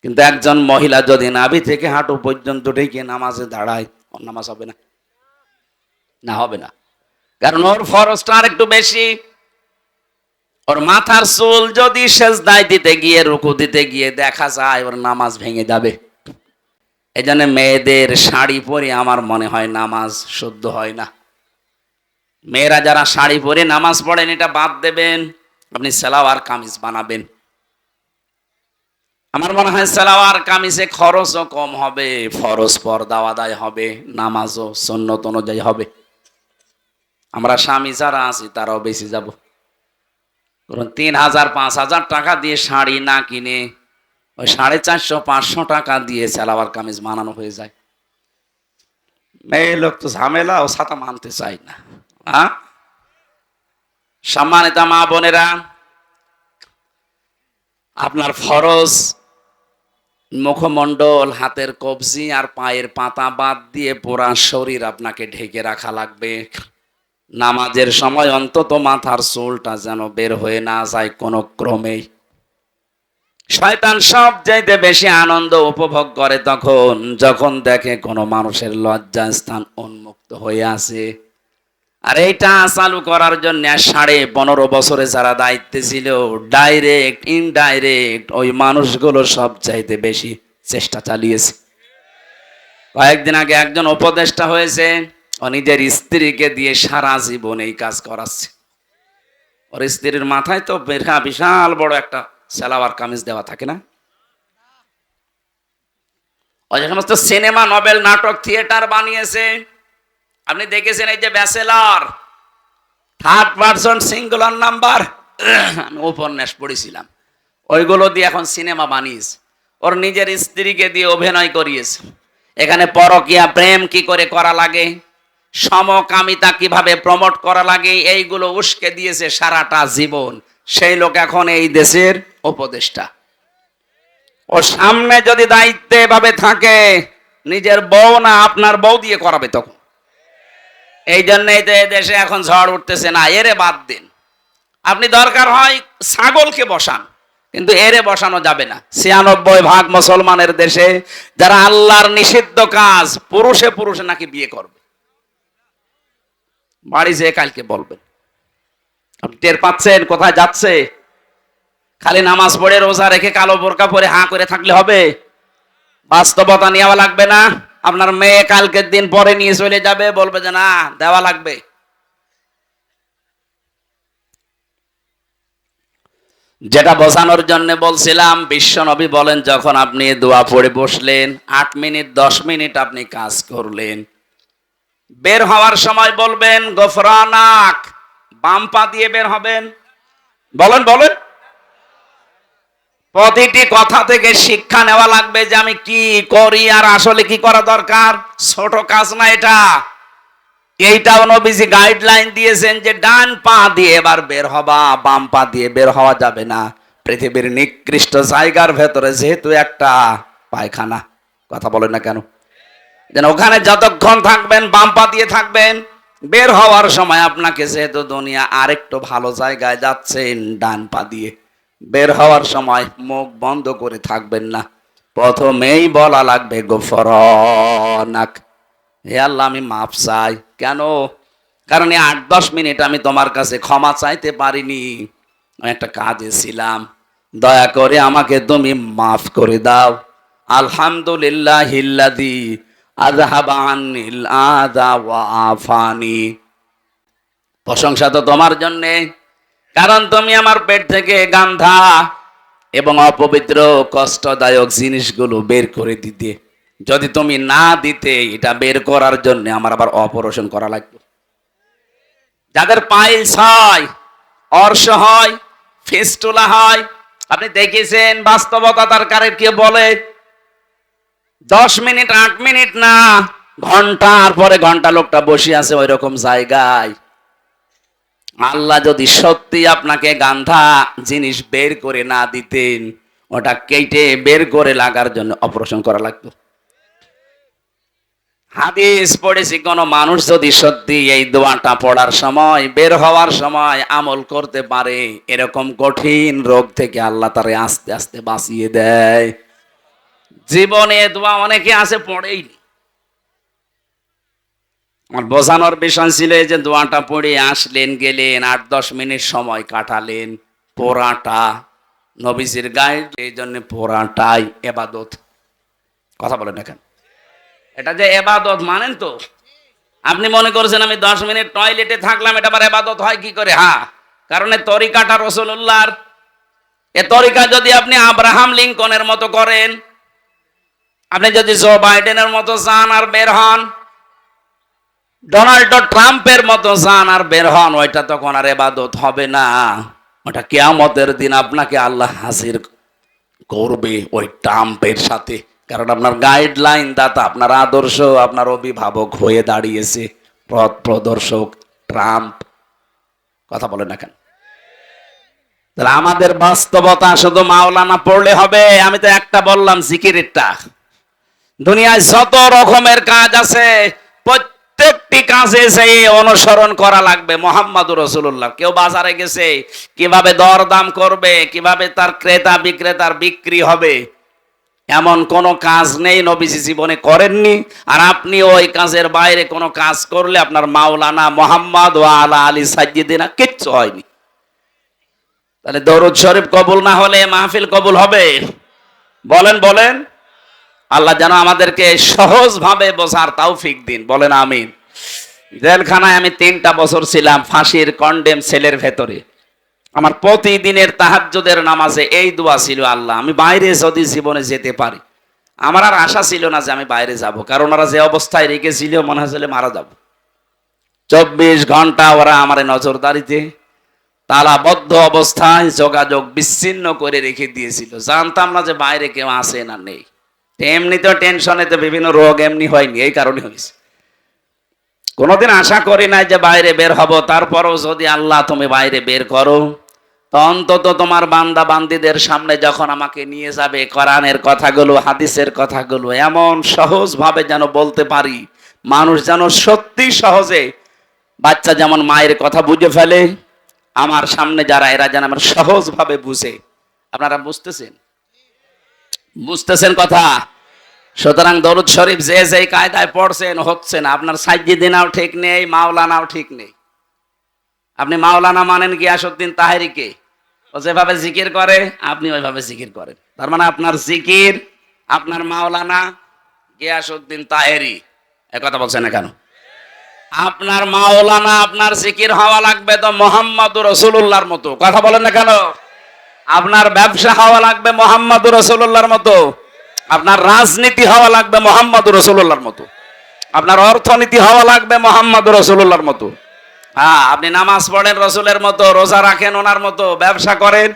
কিন্তু একজন মহিলা যদি নাভি থেকে হাঁটু পর্যন্ত ঢেকে নামাজে দাঁড়ায়, ওর নামাজ হবে না। না, হবে না। কারণ ওর ফরজটা আর একটু বেশি। ওর মাথার চুল যদি সেজদায় দিতে গিয়ে, রুকু দিতে গিয়ে দেখা যায়, ওর নামাজ ভেঙে যাবে। এই জন্য মেয়েদের শাড়ি পরে আমার মনে হয় নামাজ শুদ্ধ হয় না। মেয়েরা যারা শাড়ি পরে নামাজ পড়েন এটা বাদ দেবেন, আপনি সালোয়ার কামিজ বানাবেন। আমার মনে হয় সালোয়ার কামিজে খরচও কম হবে, ফরজ পর্দাও আদায় হবে, নামাজও সুন্নত অনুযায়ী হবে। আমরা স্বামী যারা আছি তারাও বেশি যাব। কারণ ৩,০০০ ৫,০০০ টাকা দিয়ে শাড়ি না কিনে ওই ৪৫০ 500 দিয়ে সালোয়ার কামিজ বানানো হয়ে যায়। মেয়ে লোক তো ঝামেলা, ও ছাতা মানতে চাই না। হ্যাঁ, সম্মানিত মা বোনেরা, আপনার ফরজ মুখমণ্ডল, হাতের কবজি আর পায়ের পাতা বাদ দিয়ে পুরা শরীর আপনাকে ঢেকে রাখা লাগবে। নামাজের সময় অন্তত মাথার চুলটা যেন বের হয়ে না যায় কোনো ক্রমেই। শয়তান সব চাইতে বেশি আনন্দ উপভোগ করে তখন যখন দেখে কোনো মানুষের লজ্জাস্থান উন্মুক্ত হয়ে আছে। আর এইটা চালু করার জন্য 15.5 বছরে যারা দায়িত্বে ছিল, ডাইরেক্ট ইনডাইরেক্ট ওই মানুষগুলো সব চাইতে বেশি চেষ্টা চালিয়েছে। কয়েকদিন আগে একজন উপদেষ্টা হয়েছে, ও নিজের স্ত্রীকে দিয়ে সারা জীবন এই কাজ করাচ্ছে। ওর স্ত্রীর মাথায় তো বিশাল বড় একটা সালোয়ার কামিজ দেওয়া থাকে না? ওই যে সমস্ত সিনেমা, নভেল, নাটক, থিয়েটার বানিয়েছে, আপনি দেখেছেন এই যে bachelor, third person singular number, আমি উপন্যাস পড়েছিলাম, ওইগুলো দিয়ে এখন সিনেমা বানিয়েছে। ওর নিজের স্ত্রীকে দিয়ে অভিনয় করিয়েছে। এখানে পরকীয়া প্রেম কি করে করা লাগে, সমকামিতা কিভাবে প্রমোট করা লাগে, এইগুলো উস্কে দিয়েছে সারাটা জীবন। সেই লোক এখন এই দেশের উপদেষ্টা। ও সামনে যদি দায়িত্বে ভাবে থাকে, নিজের বউ না আপনার বউ দিয়ে করাবে তখন। এই জন্যই তো এই দেশে এখন ঝড় উঠতেছে, না এরে বাদ দিন। আপনি দরকার হয় ছাগলকে বসান, কিন্তু এরে বসানো যাবে না। ৯৬% মুসলমানের দেশে যারা আল্লাহর নিষিদ্ধ কাজ, পুরুষে পুরুষে নাকি বিয়ে করবে। বাড়ি যেয়ে কালকে বলবেন। আপনি টের পাচ্ছেন কোথায় যাচ্ছে? খালি নামাজ পড়ে রোজা রেখে কালো বোরকা পরে হাঁ করে থাকলে হবে? বাস্তবতা নেওয়া লাগবে না? আপনার মেয়ে কালকের দিন পরে নিয়ে চলে যাবে, বলবে যে না দেওয়া লাগবে। যেটা বোঝানোর জন্য বলছিলাম, বিশ্ব নবী বলেন যখন আপনি দোয়া পড়ে বসলেন, 8 মিনিট 10 মিনিট আপনি কাজ করলেন, বের হওয়ার সময় বলবেন গফরানাক, বাম পা দিয়ে বের হবেন। বলেন বলেন। প্রতিটি কথা থেকে শিক্ষা নেওয়া লাগবে যে আমি কি করি আর আসলে কি করা দরকার। ছোট কাজ না এটা। এইটাও নবীজি গাইডলাইন দিয়েছেন যে ডান পা দিয়ে এবার বের হবা, বাম পা দিয়ে বের হওয়া যাবে না। পৃথিবীর নিকৃষ্ট জায়গার ভেতরে যেহেতু একটা পায়খানা, কথা বলেন না কেন, যেন ওখানে যতক্ষণ থাকবেন বাম পা দিয়ে থাকবেন। বের হওয়ার সময় আপনাকে যেহেতু দুনিয়া আরেকটু ভালো জায়গায় যাচ্ছেন, ডান পা দিয়ে বের হওয়ার সময় মুখ বন্ধ করে থাকবেন না। প্রথমেই বলা লাগবে গফরানাক, হে আল্লাহ আমি মাপ চাই। কেন? কারণ এই 8-10 মিনিট আমি তোমার কাছে ক্ষমা চাইতে পারিনি, আমি একটা কাজে ছিলাম, দয়া করে আমাকে তুমি মাফ করে দাও। আলহামদুলিল্লাহিল্লাযী আযহাবা আন্নিল আযা ওয়া আফানি, প্রশংসা তো তোমার জন্যে, কারণ তুমি আমার পেট থেকে গান্ধা এবং অপবিত্র কষ্টদায়ক জিনিসগুলো বের করে দিতে। যদি তুমি না দিতে, এটা বের করার জন্য আমার আবার অপারেশন করা লাগবে। যাদের পাইলস হয়, অর্শ হয়, ফিস্টুলা হয়, আপনি দেখেছেন বাস্তবতা তার কারের কে বলে 10 মিনিট 8 মিনিট না, ঘন্টার পরে ঘন্টা লোকটা বসে আছে ওই রকম জায়গায়। আল্লাহ যদি সত্যি আপনাকে গান্ধা জিনিস বের করে না দিতেন, ওটা কেটে বের করে লাগার জন্য অপারেশন করা লাগতো। হাদিস পড়েছি, কোন মানুষ যদি সত্যি এই দোয়াটা পড়ার সময়, বের হওয়ার সময় আমল করতে পারে, এরকম কঠিন রোগ থেকে আল্লাহ তারে আস্তে আস্তে বাঁচিয়ে দেয়। জীবনে দোয়া অনেকে আছে পড়েইনি। আমার বোঝানোর বিষয় ছিল এই যে দোয়াটা পড়ে আসলেন, গেলেন, 8-10 মিনিট সময় কাটালেন, পোড়াটা নবীজির গাইড, এই জন্য পোড়াটাই এবাদত। কথা বলেন না কেন? এটা যে এবাদত মানেন তো? আপনি মনে করছেন আমি 10 মিনিট টয়লেটে থাকলাম, এটা আবার এবাদত হয় কি করে? হ্যাঁ, কারণ তরিকাটা রাসূলুল্লাহর। এ তরিকা যদি আপনি আব্রাহাম লিঙ্কনের মতো করেন, আপনি যদি জো বাইডেনের মতো যান আর বের হন, ডোনাল্ড ট্রাম্পের মতো যান আর বের হন, ওইটা তখন আর ইবাদত হবে না। ওটা কিয়ামতের দিন আপনাকে আল্লাহ হাজির করবে ওই ট্রাম্পের সাথে। কারণ আপনার গাইডলাইন দাতা, আপনার আদর্শ, আপনার অভিভাবক হয়ে দাঁড়িয়েছে পথ প্রদর্শক ট্রাম্প। কথা বলে না কেন? তাহলে আমাদের বাস্তবতা শুধু মাওলানা পড়লে হবে? আমি তো একটা বললাম জিকিরেরটা। দুনিয়ায় যত রকমের কাজ আছে, প্রত্যেকটি কাজে সেই অনুসরণ করা লাগবে মোহাম্মদুর রাসূলুল্লাহ। কেউ বাজারে গেছে, কিভাবে দরদাম করবে, কিভাবে তার ক্রেতা বিক্রেতার বিক্রি হবে, এমন কোন কাজ নেই নবীজি জীবনে করেননি। আর আপনি ওই কাজের বাইরে কোনো কাজ করলে আপনার মাওলানা মোহাম্মদ ওয়া আলা আলী সাজ্জিদিনা কিচ্ছু হয়নি। তাহলে দরুদ শরীফ কবুল না হলে মাহফিল কবুল হবে? বলেন বলেন। আল্লাহ যেন আমাদেরকে সহজভাবে বোঝার তৌফিক দিন, বলেন আমিন। জেলখানায় আমি 3টা বছর ছিলাম, ফাঁসির কন্ডেম সেলের ভেতরে। আমার প্রতিদিনের তাহাজ্জুদের নামাজে এই দোয়া ছিল, আল্লাহ আমি বাইরে যদি জীবনে যেতে পারি। আমার আর আশা ছিল না যে আমি বাইরে যাব, কারণ ওরা যে অবস্থায় রেখেছিল মনে হয়েছিল মারা যাব। 24 ঘন্টা ওরা আমার নজরদারিতে তালাবদ্ধ অবস্থায় যোগাযোগ বিচ্ছিন্ন করে রেখে দিয়েছিল। জানতাম না যে বাইরে কেউ আসে না নেই। এমনিতেও টেনশনে তো বিভিন্ন রোগ এমনি হয়নি, এই কারণে হয়েছে। কোনোদিন আশা করি নাই যে বাইরে বের হব। তারপরও যদি আল্লাহ তুমি বাইরে বের করো, তো অন্তত তোমার বান্দা বান্দীদের সামনে যখন আমাকে নিয়ে যাবে, কোরআনের কথাগুলো, হাদিসের কথাগুলো এমন সহজভাবে যেন বলতে পারি, মানুষ যেন সত্যি সহজে, বাচ্চা যেমন মায়ের কথা বুঝে ফেলে, আমার সামনে যারা এরা যেন আমার সহজভাবে বুঝে। আপনারা বুঝতেছেন? বুঝতেছেন কথা? সুতরাং দরুদ শরীফ যে যেই কায়দায় পড়ছেন হচ্ছে না। আপনার সাজ্জিদিনাও ঠিক নেই, মাওলানাও ঠিক নেই। আপনি মাওলানা মানেন গিয়াসউদ্দিন তাহেরিকে, ও যেভাবে জিকির করে আপনি ওইভাবে জিকির করেন। তার মানে আপনার জিকির, আপনার মাওলানা গিয়াসউদ্দিন তাহেরি। কথা বলছেন না কেন? আপনার মাওলানা, আপনার জিকির হওয়া লাগবে তো মুহাম্মদুর রাসূলুল্লাহর মতো। কথা বলেন না কেন? আপনার ব্যবসা হওয়া লাগবে মুহাম্মদুর রাসূলুল্লাহর মতো। আপনার রাজনীতি হওয়া লাগবে মুহাম্মদুর রাসূলুল্লাহর মতো। আপনার অর্থনীতি হওয়া লাগবে মুহাম্মদুর রাসূলুল্লাহর মতো। হ্যাঁ, আপনি নামাজ পড়েন রসুলের মতো, রোজা রাখেন ওনার মতো, ব্যবসা করেন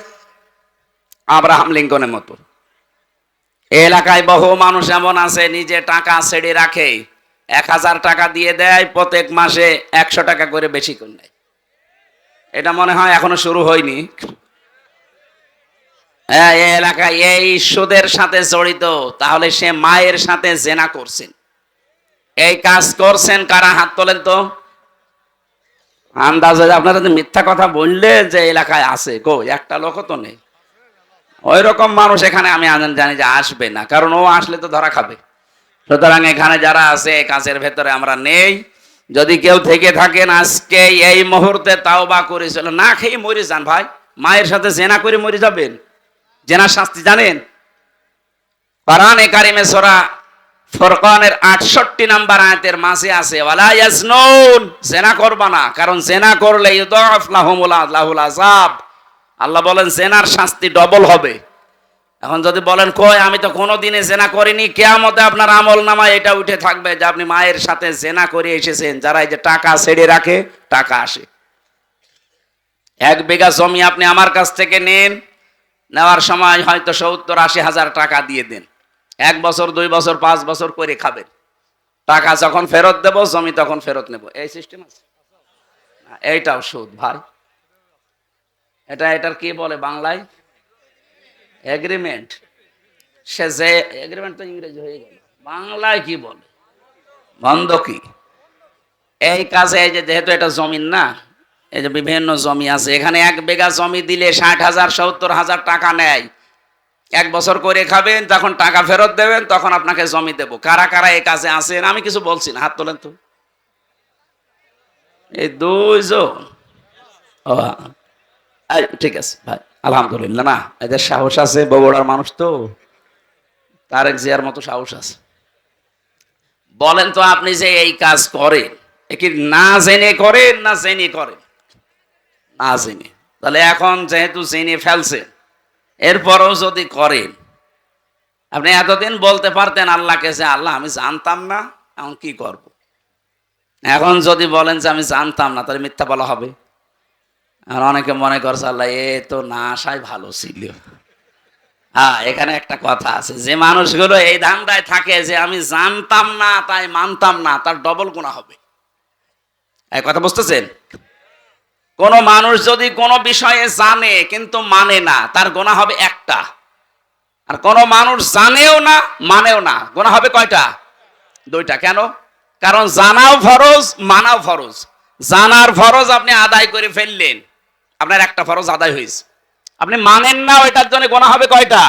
আব্রাহাম লিঙ্কনের মতো। এলাকায় বহু মানুষ এমন আছে নিজে টাকা ছেড়ে রাখে, 1000 টাকা দিয়ে দেয়, প্রত্যেক মাসে 100 টাকা করে বেশি করে নেয়। এটা মনে হয় এখনো শুরু হয়নি। এই এলাকায় এই সুদের সাথে জড়িত, তাহলে সে মায়ের সাথে জেনা করছেন। এই কাজ করছেন কারা? হাত তোলেন তো। আন্দাজে আপনারা মিথ্যা কথা বললে যে এলাকায় আছে, কই একটা লোক তো নেই। ওই রকম মানুষ এখানে আমি জানি যে আসবে না, কারণ ও আসলে তো ধরা খাবে। সুতরাং এখানে যারা আছে কাজের ভেতরে আমরা নেই। যদি কেউ থেকে থাকেন আজকে এই মুহূর্তে তাওবা করে চলে, না খেয়ে মরে যান ভাই। মায়ের সাথে জেনা করে মরে যাবেন? জেনার শাস্তি জানেন? কোরআনে কারিমে সূরা ফুরকানের 68 নম্বর আয়াতের মাঝে আছে, ওয়ালা ইয়াজনুন, জেনা করবা না, কারণ জেনা করলে ইউদাফ লাহুল আযাব। আল্লাহ বলেন জেনার শাস্তি ডবল হবে। এখন যদি বলেন কই আমি তো কোনোদিনে জেনা করিনি, কিয়ামতে আপনার আমল নামায় এটা উঠে থাকবে যে আপনি মায়ের সাথে জেনা করে এসেছেন। যারা এই যে টাকা ছেড়ে রাখে, টাকা আসে। 1 বিঘা জমি আপনি আমার কাছ থেকে নেন, নেওয়ার সময় হয়তো 70-80 হাজার টাকা দিয়ে দেন। 1 বছর 2 বছর 5 বছর করে খাবেন। টাকা যখন ফেরত দেব, জমি তখন ফেরত নেব, এই সিস্টেম আছে। এইটাও সুদ ভাই। এটার কি বলে বাংলায়? এগ্রিমেন্ট। সে যে এগ্রিমেন্ট তো ইংরেজি হয়ে গেল, বাংলায় কি বলে? বন্ধকি। এই কাজে এই যে যেহেতু এটা জমিন না, এই যে বিভিন্ন জমি আছে, এখানে 1 বিঘা জমি দিলে 60,000 70,000 টাকা নেয়। 1 বছর করে খাবেন, যখন টাকা ফেরত দেবেন তখন আপনাকে জমি দেব। কারা কারা এই কাজে আছেন? আমি কিছু বলছি না, হাত তোলেন তো। এই 2 জন। ও ঠিক আছে ভাই, আলহামদুলিল্লাহ। না এদের সাহস আছে, বগুড়ার মানুষ তো, তারেক জিয়ার মতো সাহস আছে। বলেন তো আপনি যে এই কাজ করেন, কি না জেনে করেন না জেনে করেন? না জেনে। তাহলে এখন যেহেতু জেনে ফেলছেন, এরপরও যদি করেন, আপনি এতদিন বলতে পারতেন আল্লাহকে যে আল্লাহ আমি জানতাম না, এখন কি করব। এখন যদি বলেন যে আমি জানতাম না, তাহলে মিথ্যা বলা হবে। আর অনেকে মনে করছে আল্লাহ এ তো না আসাই ভালো ছিল। হ্যাঁ, এখানে একটা কথা আছে, যে মানুষগুলো এই ধান্দায় থাকে যে আমি জানতাম না তাই মানতাম না, তার ডবল গুনাহ হবে। এই কথা বুঝতেছেন? কোন মানুষ যদি কোনো বিষয়ে জানে কিন্তু মানে না, তার গুনাহ হবে একটা। আর কোন মানুষ জানেও না মানেও না, গুনাহ হবে কয়টা? দুইটা। কেন? কারণ জানাও ফরজ, মানাও ফরজ। জানার ফরজ আপনি আদায় করে ফেললেন, আপনার একটা ফরজ আদায় হয়েছে। আপনি মানেন না, ওইটার জন্য গুনাহ হবে কয়টা?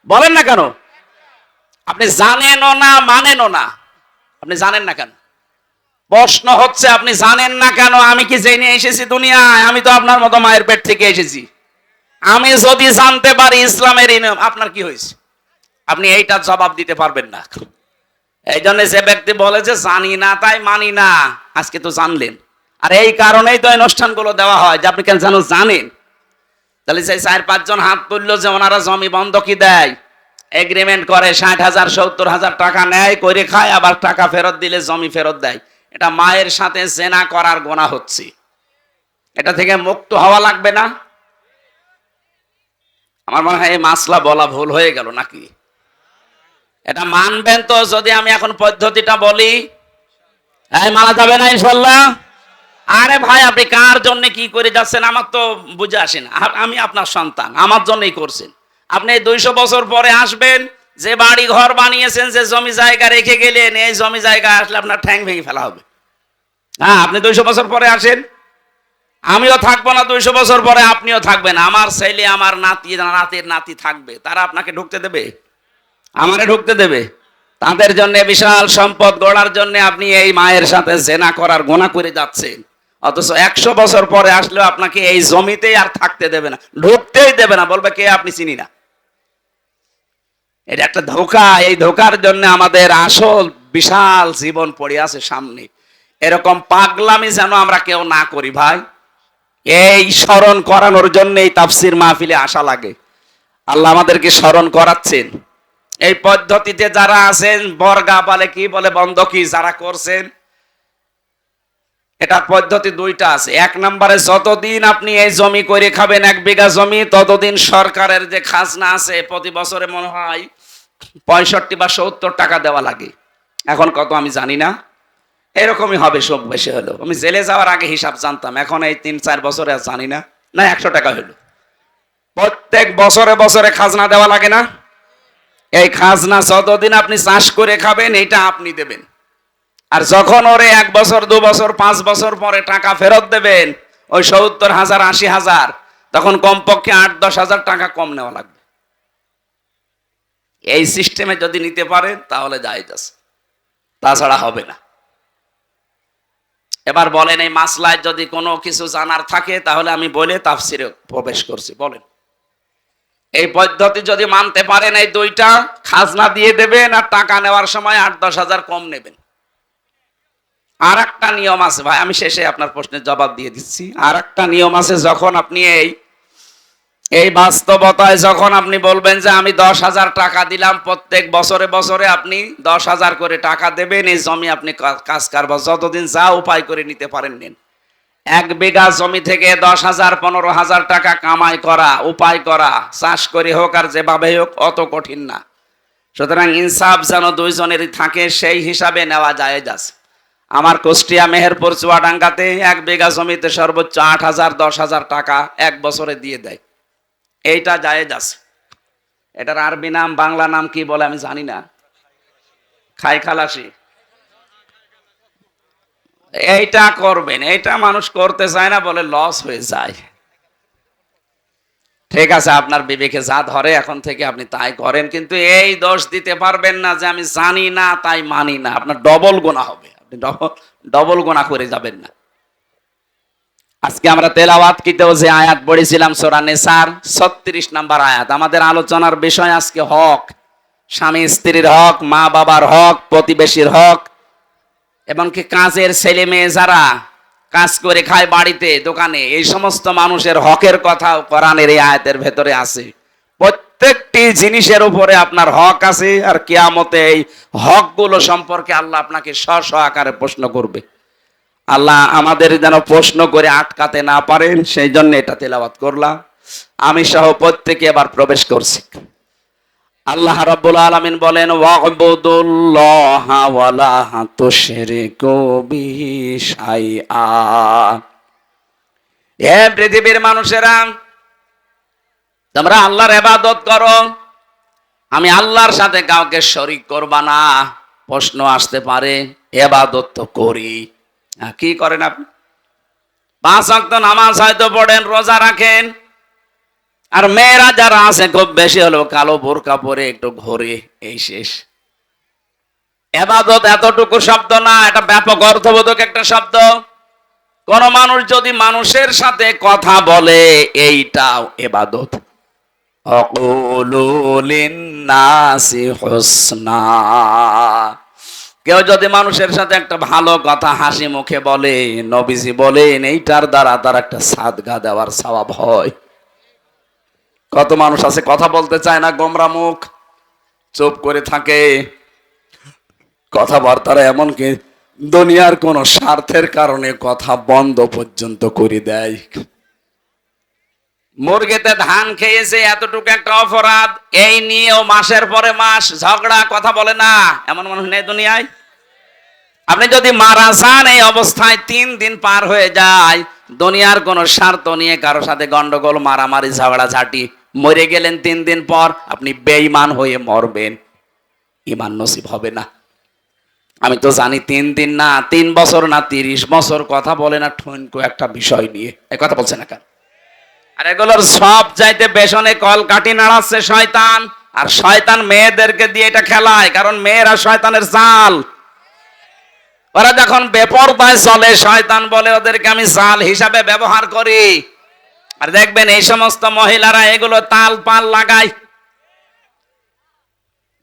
বলেন না কেন? আপনি জানেনও না মানেনও না, আপনি জানেন না কেন? প্রশ্ন হচ্ছে আপনি জানেন না কেন? আমি কি জেনে এসেছি দুনিয়ায়? আমি তো আপনার মতো মায়ের পেট থেকে এসেছি। আমি যদি জানতে পারি ইসলামের নিয়ম, আপনার কি হয়েছে? আপনি এইটার জবাব দিতে পারবেন না। এই জন্য যে ব্যক্তি বলে যে জানি না তাই মানি না, আজকে তো জানলেন। আর এই কারণেই তো অনুষ্ঠানগুলো দেওয়া হয় যে আপনি কেন জানেন। তাহলে সেই 4-5 জন হাত তুললো যে ওনারা জমি বন্ধকি দেয়, এগ্রিমেন্ট করে 60,000 70,000 টাকা নেয়, করে খায়, আবার টাকা ফেরত দিলে জমি ফেরত দেয়। এটা মায়ের সাথে জেনা করার গুনাহ হচ্ছে। এটা থেকে মুক্ত হওয়া লাগবে না? আমার মনে হয় এই মাসলা বলা ভুল হয়ে গেল নাকি? এটা মানবেন তো যদি আমি এখন পদ্ধতিটা বলি? মানা যাবে না ইনশাল্লাহ? আরে ভাই, আপনি কার জন্য কি করে যাচ্ছেন আমার তো বুঝে আসে না। আমি আপনার সন্তান, আমার জন্যই করছেন। আপনি 200 বছর পরে আসবেন, যে বাড়ি ঘর বানিয়েছেন, যে জমি জায়গা রেখে গেলেন, এই জমি জায়গা আসলে আপনার ঠ্যাং ভেঙে ফেলা হবে। হ্যাঁ, আপনি 200 বছর পরে আসেন, আমিও থাকবো না 200 বছর পরে, আপনিও থাকবেন। আমার ছেলে, আমার নাতি, নাতির নাতি থাকবে, তারা আপনাকে ঢুকতে দেবে? আমারে ঢুকতে দেবে? তাদের জন্য বিশাল সম্পদ গড়ার জন্য আপনি এই মায়ের সাথে জেনা করার গুনাহ করে যাচ্ছেন। অথচ 100 বছর পরে আসলেও আপনাকে এই জমিতেই আর থাকতে দেবে না, ঢুকতেই দেবে না, বলবে কে আপনি চিনি না। এটা একটা ধোঁকা। এই ধোঁকার জন্য আমাদের আসল বিশাল জীবন পড়ে আছে সামনে। এরকম পাগলামি যেন আমরা কেউ না করি ভাই। এই স্মরণ করানোর জন্য এই তাফসির মাহফিলে আসা লাগে। আল্লাহ আমাদেরকে স্মরণ করাচ্ছেন। এই পদ্ধতিতে যারা আছেন, বর্গা বলে কি বলে বন্ধকি যারা করছেন, এটা পদ্ধতি দুইটা আছে। 1 নম্বরে যতদিন আপনি এই জমি করে খাবেন, 1 বিঘা জমি, ততদিন সরকারের যে খাজনা আছে প্রতি বছরে মনে হয় 65 বা 70 টাকা দেওয়া লাগে। এখন কত আমি জানি না, এরকমই হবে সব বেশি হলো। আমি জেলে যাওয়ার আগে হিসাব জানতাম, এখন এই 3-4 বছরে আর জানি না। না 100 টাকা হলো। প্রত্যেক বছরে বছরে খাজনা দেওয়া লাগে না? এই খাজনা যতদিন আপনি চাষ করে খাবেন এটা আপনি দেবেন। আর যখন ওরে 1 বছর 2 বছর 5 বছর পরে টাকা ফেরত দেবেন, ওই 70,000 80,000, তখন কমপক্ষে 8-10 হাজার টাকা কম নেওয়া লাগবে। এই সিস্টেমে যদি নিতে পারেন তাহলে জায়েজ আছে, তাছাড়া হবে না। এবার বলেন, এই মাসলায় যদি কোনো কিছু জানার থাকে তাহলে আমি বলে তাফসিরে প্রবেশ করছি। বলেন, এই পদ্ধতি যদি মানতে পারেন, এই দুইটা খাজনা দিয়ে দেবেন আর টাকা নেওয়ার সময় 8-10 হাজার কম নেবেন। আর একটা নিয়ম আছে ভাই, আমি শেষে আপনার প্রশ্নের জবাব দিয়ে দিচ্ছি। আর একটা নিয়ম আছে, যখন আপনি এই বাস্তবতায় যখন আপনি বলবেন যে আমি 10,000 টাকা দিলাম, প্রত্যেক বছরে বছরে আপনি 10,000 করে টাকা দেবেন, এই জমি আপনি কাজ কারবার যতদিন যা উপায় করে নিতে পারেন নিন। 1 বিঘা জমি থেকে 10,000 15,000 টাকা কামাই করা, উপায় করা, চাষ করে হোক আর যেভাবে হোক, অত কঠিন না। সুতরাং ইনসাফ যেন দুইজনেরই থাকে, সেই হিসাবে নেওয়া জায়েজ আছে। আমার কুষ্টিয়া মেহেরপুর চুয়াডাঙ্গাতে 1 বিঘা জমিতে সর্বোচ্চ 8,000 10,000 টাকা 1 বছরে দিয়ে দেয়। এইটা জায়েজ আছে। এটার আরবি নাম বাংলা নাম কি বলে আমি জানি না, খাই খালাসি। এইটা করবেন, এইটা মানুষ করতে চায় না বলে লস হয়ে যায়। ঠিক আছে, আপনার বিবেকে যা ধরে এখন থেকে আপনি তাই করেন, কিন্তু এই দোষ দিতে পারবেন না যে আমি জানি না তাই মানি না। আপনার ডবল গুনাহ হবে, আপনি ডবল গুনাহ করে যাবেন না। আজকে আমরা তেলাওয়াতকিতেও যে আয়াত পড়েছিলাম সূরা নিসার 36 নম্বর আয়াত। আমাদের আলোচনার বিষয় আজকে হক, স্বামী স্ত্রীর হক, মা বাবার হক, প্রতিবেশীর হক, এমনকি কাজের ছেলে মেয়ে যারা কাজ করে খায় বাড়িতে দোকানে, এই সমস্ত মানুষের হকের কথাও কোরআনের এই আয়াতের ভেতরে আছে। প্রত্যেকটি জিনিসের উপরে আপনার হক আছে, আর কিয়ামতে এই হকগুলো সম্পর্কে আল্লাহ আপনাকে স্ব আকারে প্রশ্ন করবে। আল্লাহ আমাদের যেন প্রশ্ন করে আটকাতে না পারেন, সেই জন্য এটা তেলাওয়াত করলাম। আমি সহ প্রত্যেকে এবার প্রবেশ করছি। আল্লাহ রাব্বুল আলামিন বলেন, ওয়া'বুদুল্লাহা ওয়ালা তুশরিকু বিহি শাইআ। হে পৃথিবীর মানুষেরা, তোমরা আল্লাহর ইবাদত করো, আমি আল্লাহর সাথে কাউকে শরীক করবা না। প্রশ্ন আসতে পারে, ইবাদত তো করি, কি করেন আপনি? 5 ওয়াক্ত নামাজ হয়তো পড়েন, রোজা রাখেন, আর মেয়েরা যারা আছে খুব বেশি হলো কালো বোরকা পরে একটু ঘোরে, এই শেষ। ইবাদত এতটুকু শব্দ না, এটা ব্যাপক অর্থবোধক একটা শব্দ। কোন মানুষ যদি মানুষের সাথে কথা বলে, এইটাও ইবাদত। আকুলু লিন্নাসি হুসনা। কেউ যদি মানুষের সাথে একটা ভালো কথা হাসি মুখে বলে, নবীজি বলেন এইটার দ্বারা তার একটা সাদগা দেওয়ার সওয়াব হয়। কত মানুষ আছে কথা বলতে চায় না, গোমরা মুখ, চুপ করে থাকে, কথাবার্তারা এমনকি দুনিয়ার কোন স্বার্থের কারণে কথা বন্ধ পর্যন্ত করে দেয়। মুরগিতে ধান খেয়েছে, এতটুকু একটা অপরাধ, এই নিয়েও মাসের পরে মাস ঝগড়া, কথা বলে না, এমন মানুষ নেই দুনিয়ায়। আপনি যদি মারা যান এই অবস্থায় 3 দিন পার হয়ে যায়, দুনিয়ার কোন স্বার্থ নিয়ে কারোর সাথে গন্ডগোল, মারামারি, ঝগড়া ঝাঁটি, মরে গেলেন 3 দিন পর, আপনি বেঈমান হয়ে মরবেন, ঈমান নসিব হবে না। আমি তো জানি 3 দিন না, 3 বছর না, 30 বছর কথা বলে না ঠুনকো একটা বিষয় নিয়ে, এই কথা বলছে না কেন? আর এগুলোর সব চাইতে পেছনে কলকাঠি নাড়াচ্ছে শয়তান, আর শয়তান মেয়েদেরকে দিয়ে এটা খেলায়, কারণ মেয়েরা শয়তানের জাল। ওরা যখন বেপরদায় চলে, শয়তান বলে ওদেরকে আমি জাল হিসাবে ব্যবহার করি। আর দেখবেন এই সমস্ত মহিলারা এগুলো তাল পাল লাগায়।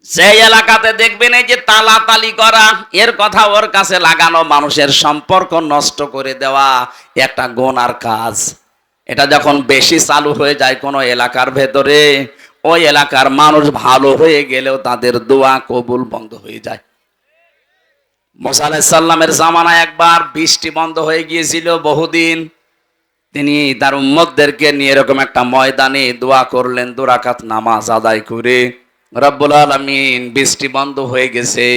সেই এলাকাতে দেখবেন এই যে তালাতালি করা, এর কথা ওর কাছে লাগানো, মানুষের সম্পর্ক নষ্ট করে দেওয়া একটা গুনার কাজ। এটা যখন বেশি চালু হয়ে যায় কোন এলাকার ভেতরে, ওই এলাকার মানুষ ভালো হয়ে গেলেও তাদের দোয়া কবুল বন্ধ হয়ে যায়। মুসা আলাইহিস সালামের জামানায় একবার বৃষ্টি বন্ধ হয়ে গিয়েছিল বহুদিন। তিনি তার উম্মতদেরকে নিয়ে এরকম একটা ময়দানে দোয়া করলেন, 2 রাকাত নামাজ আদায় করে, রব্বুল আলামিন বৃষ্টি বন্ধ হয়ে গেছে।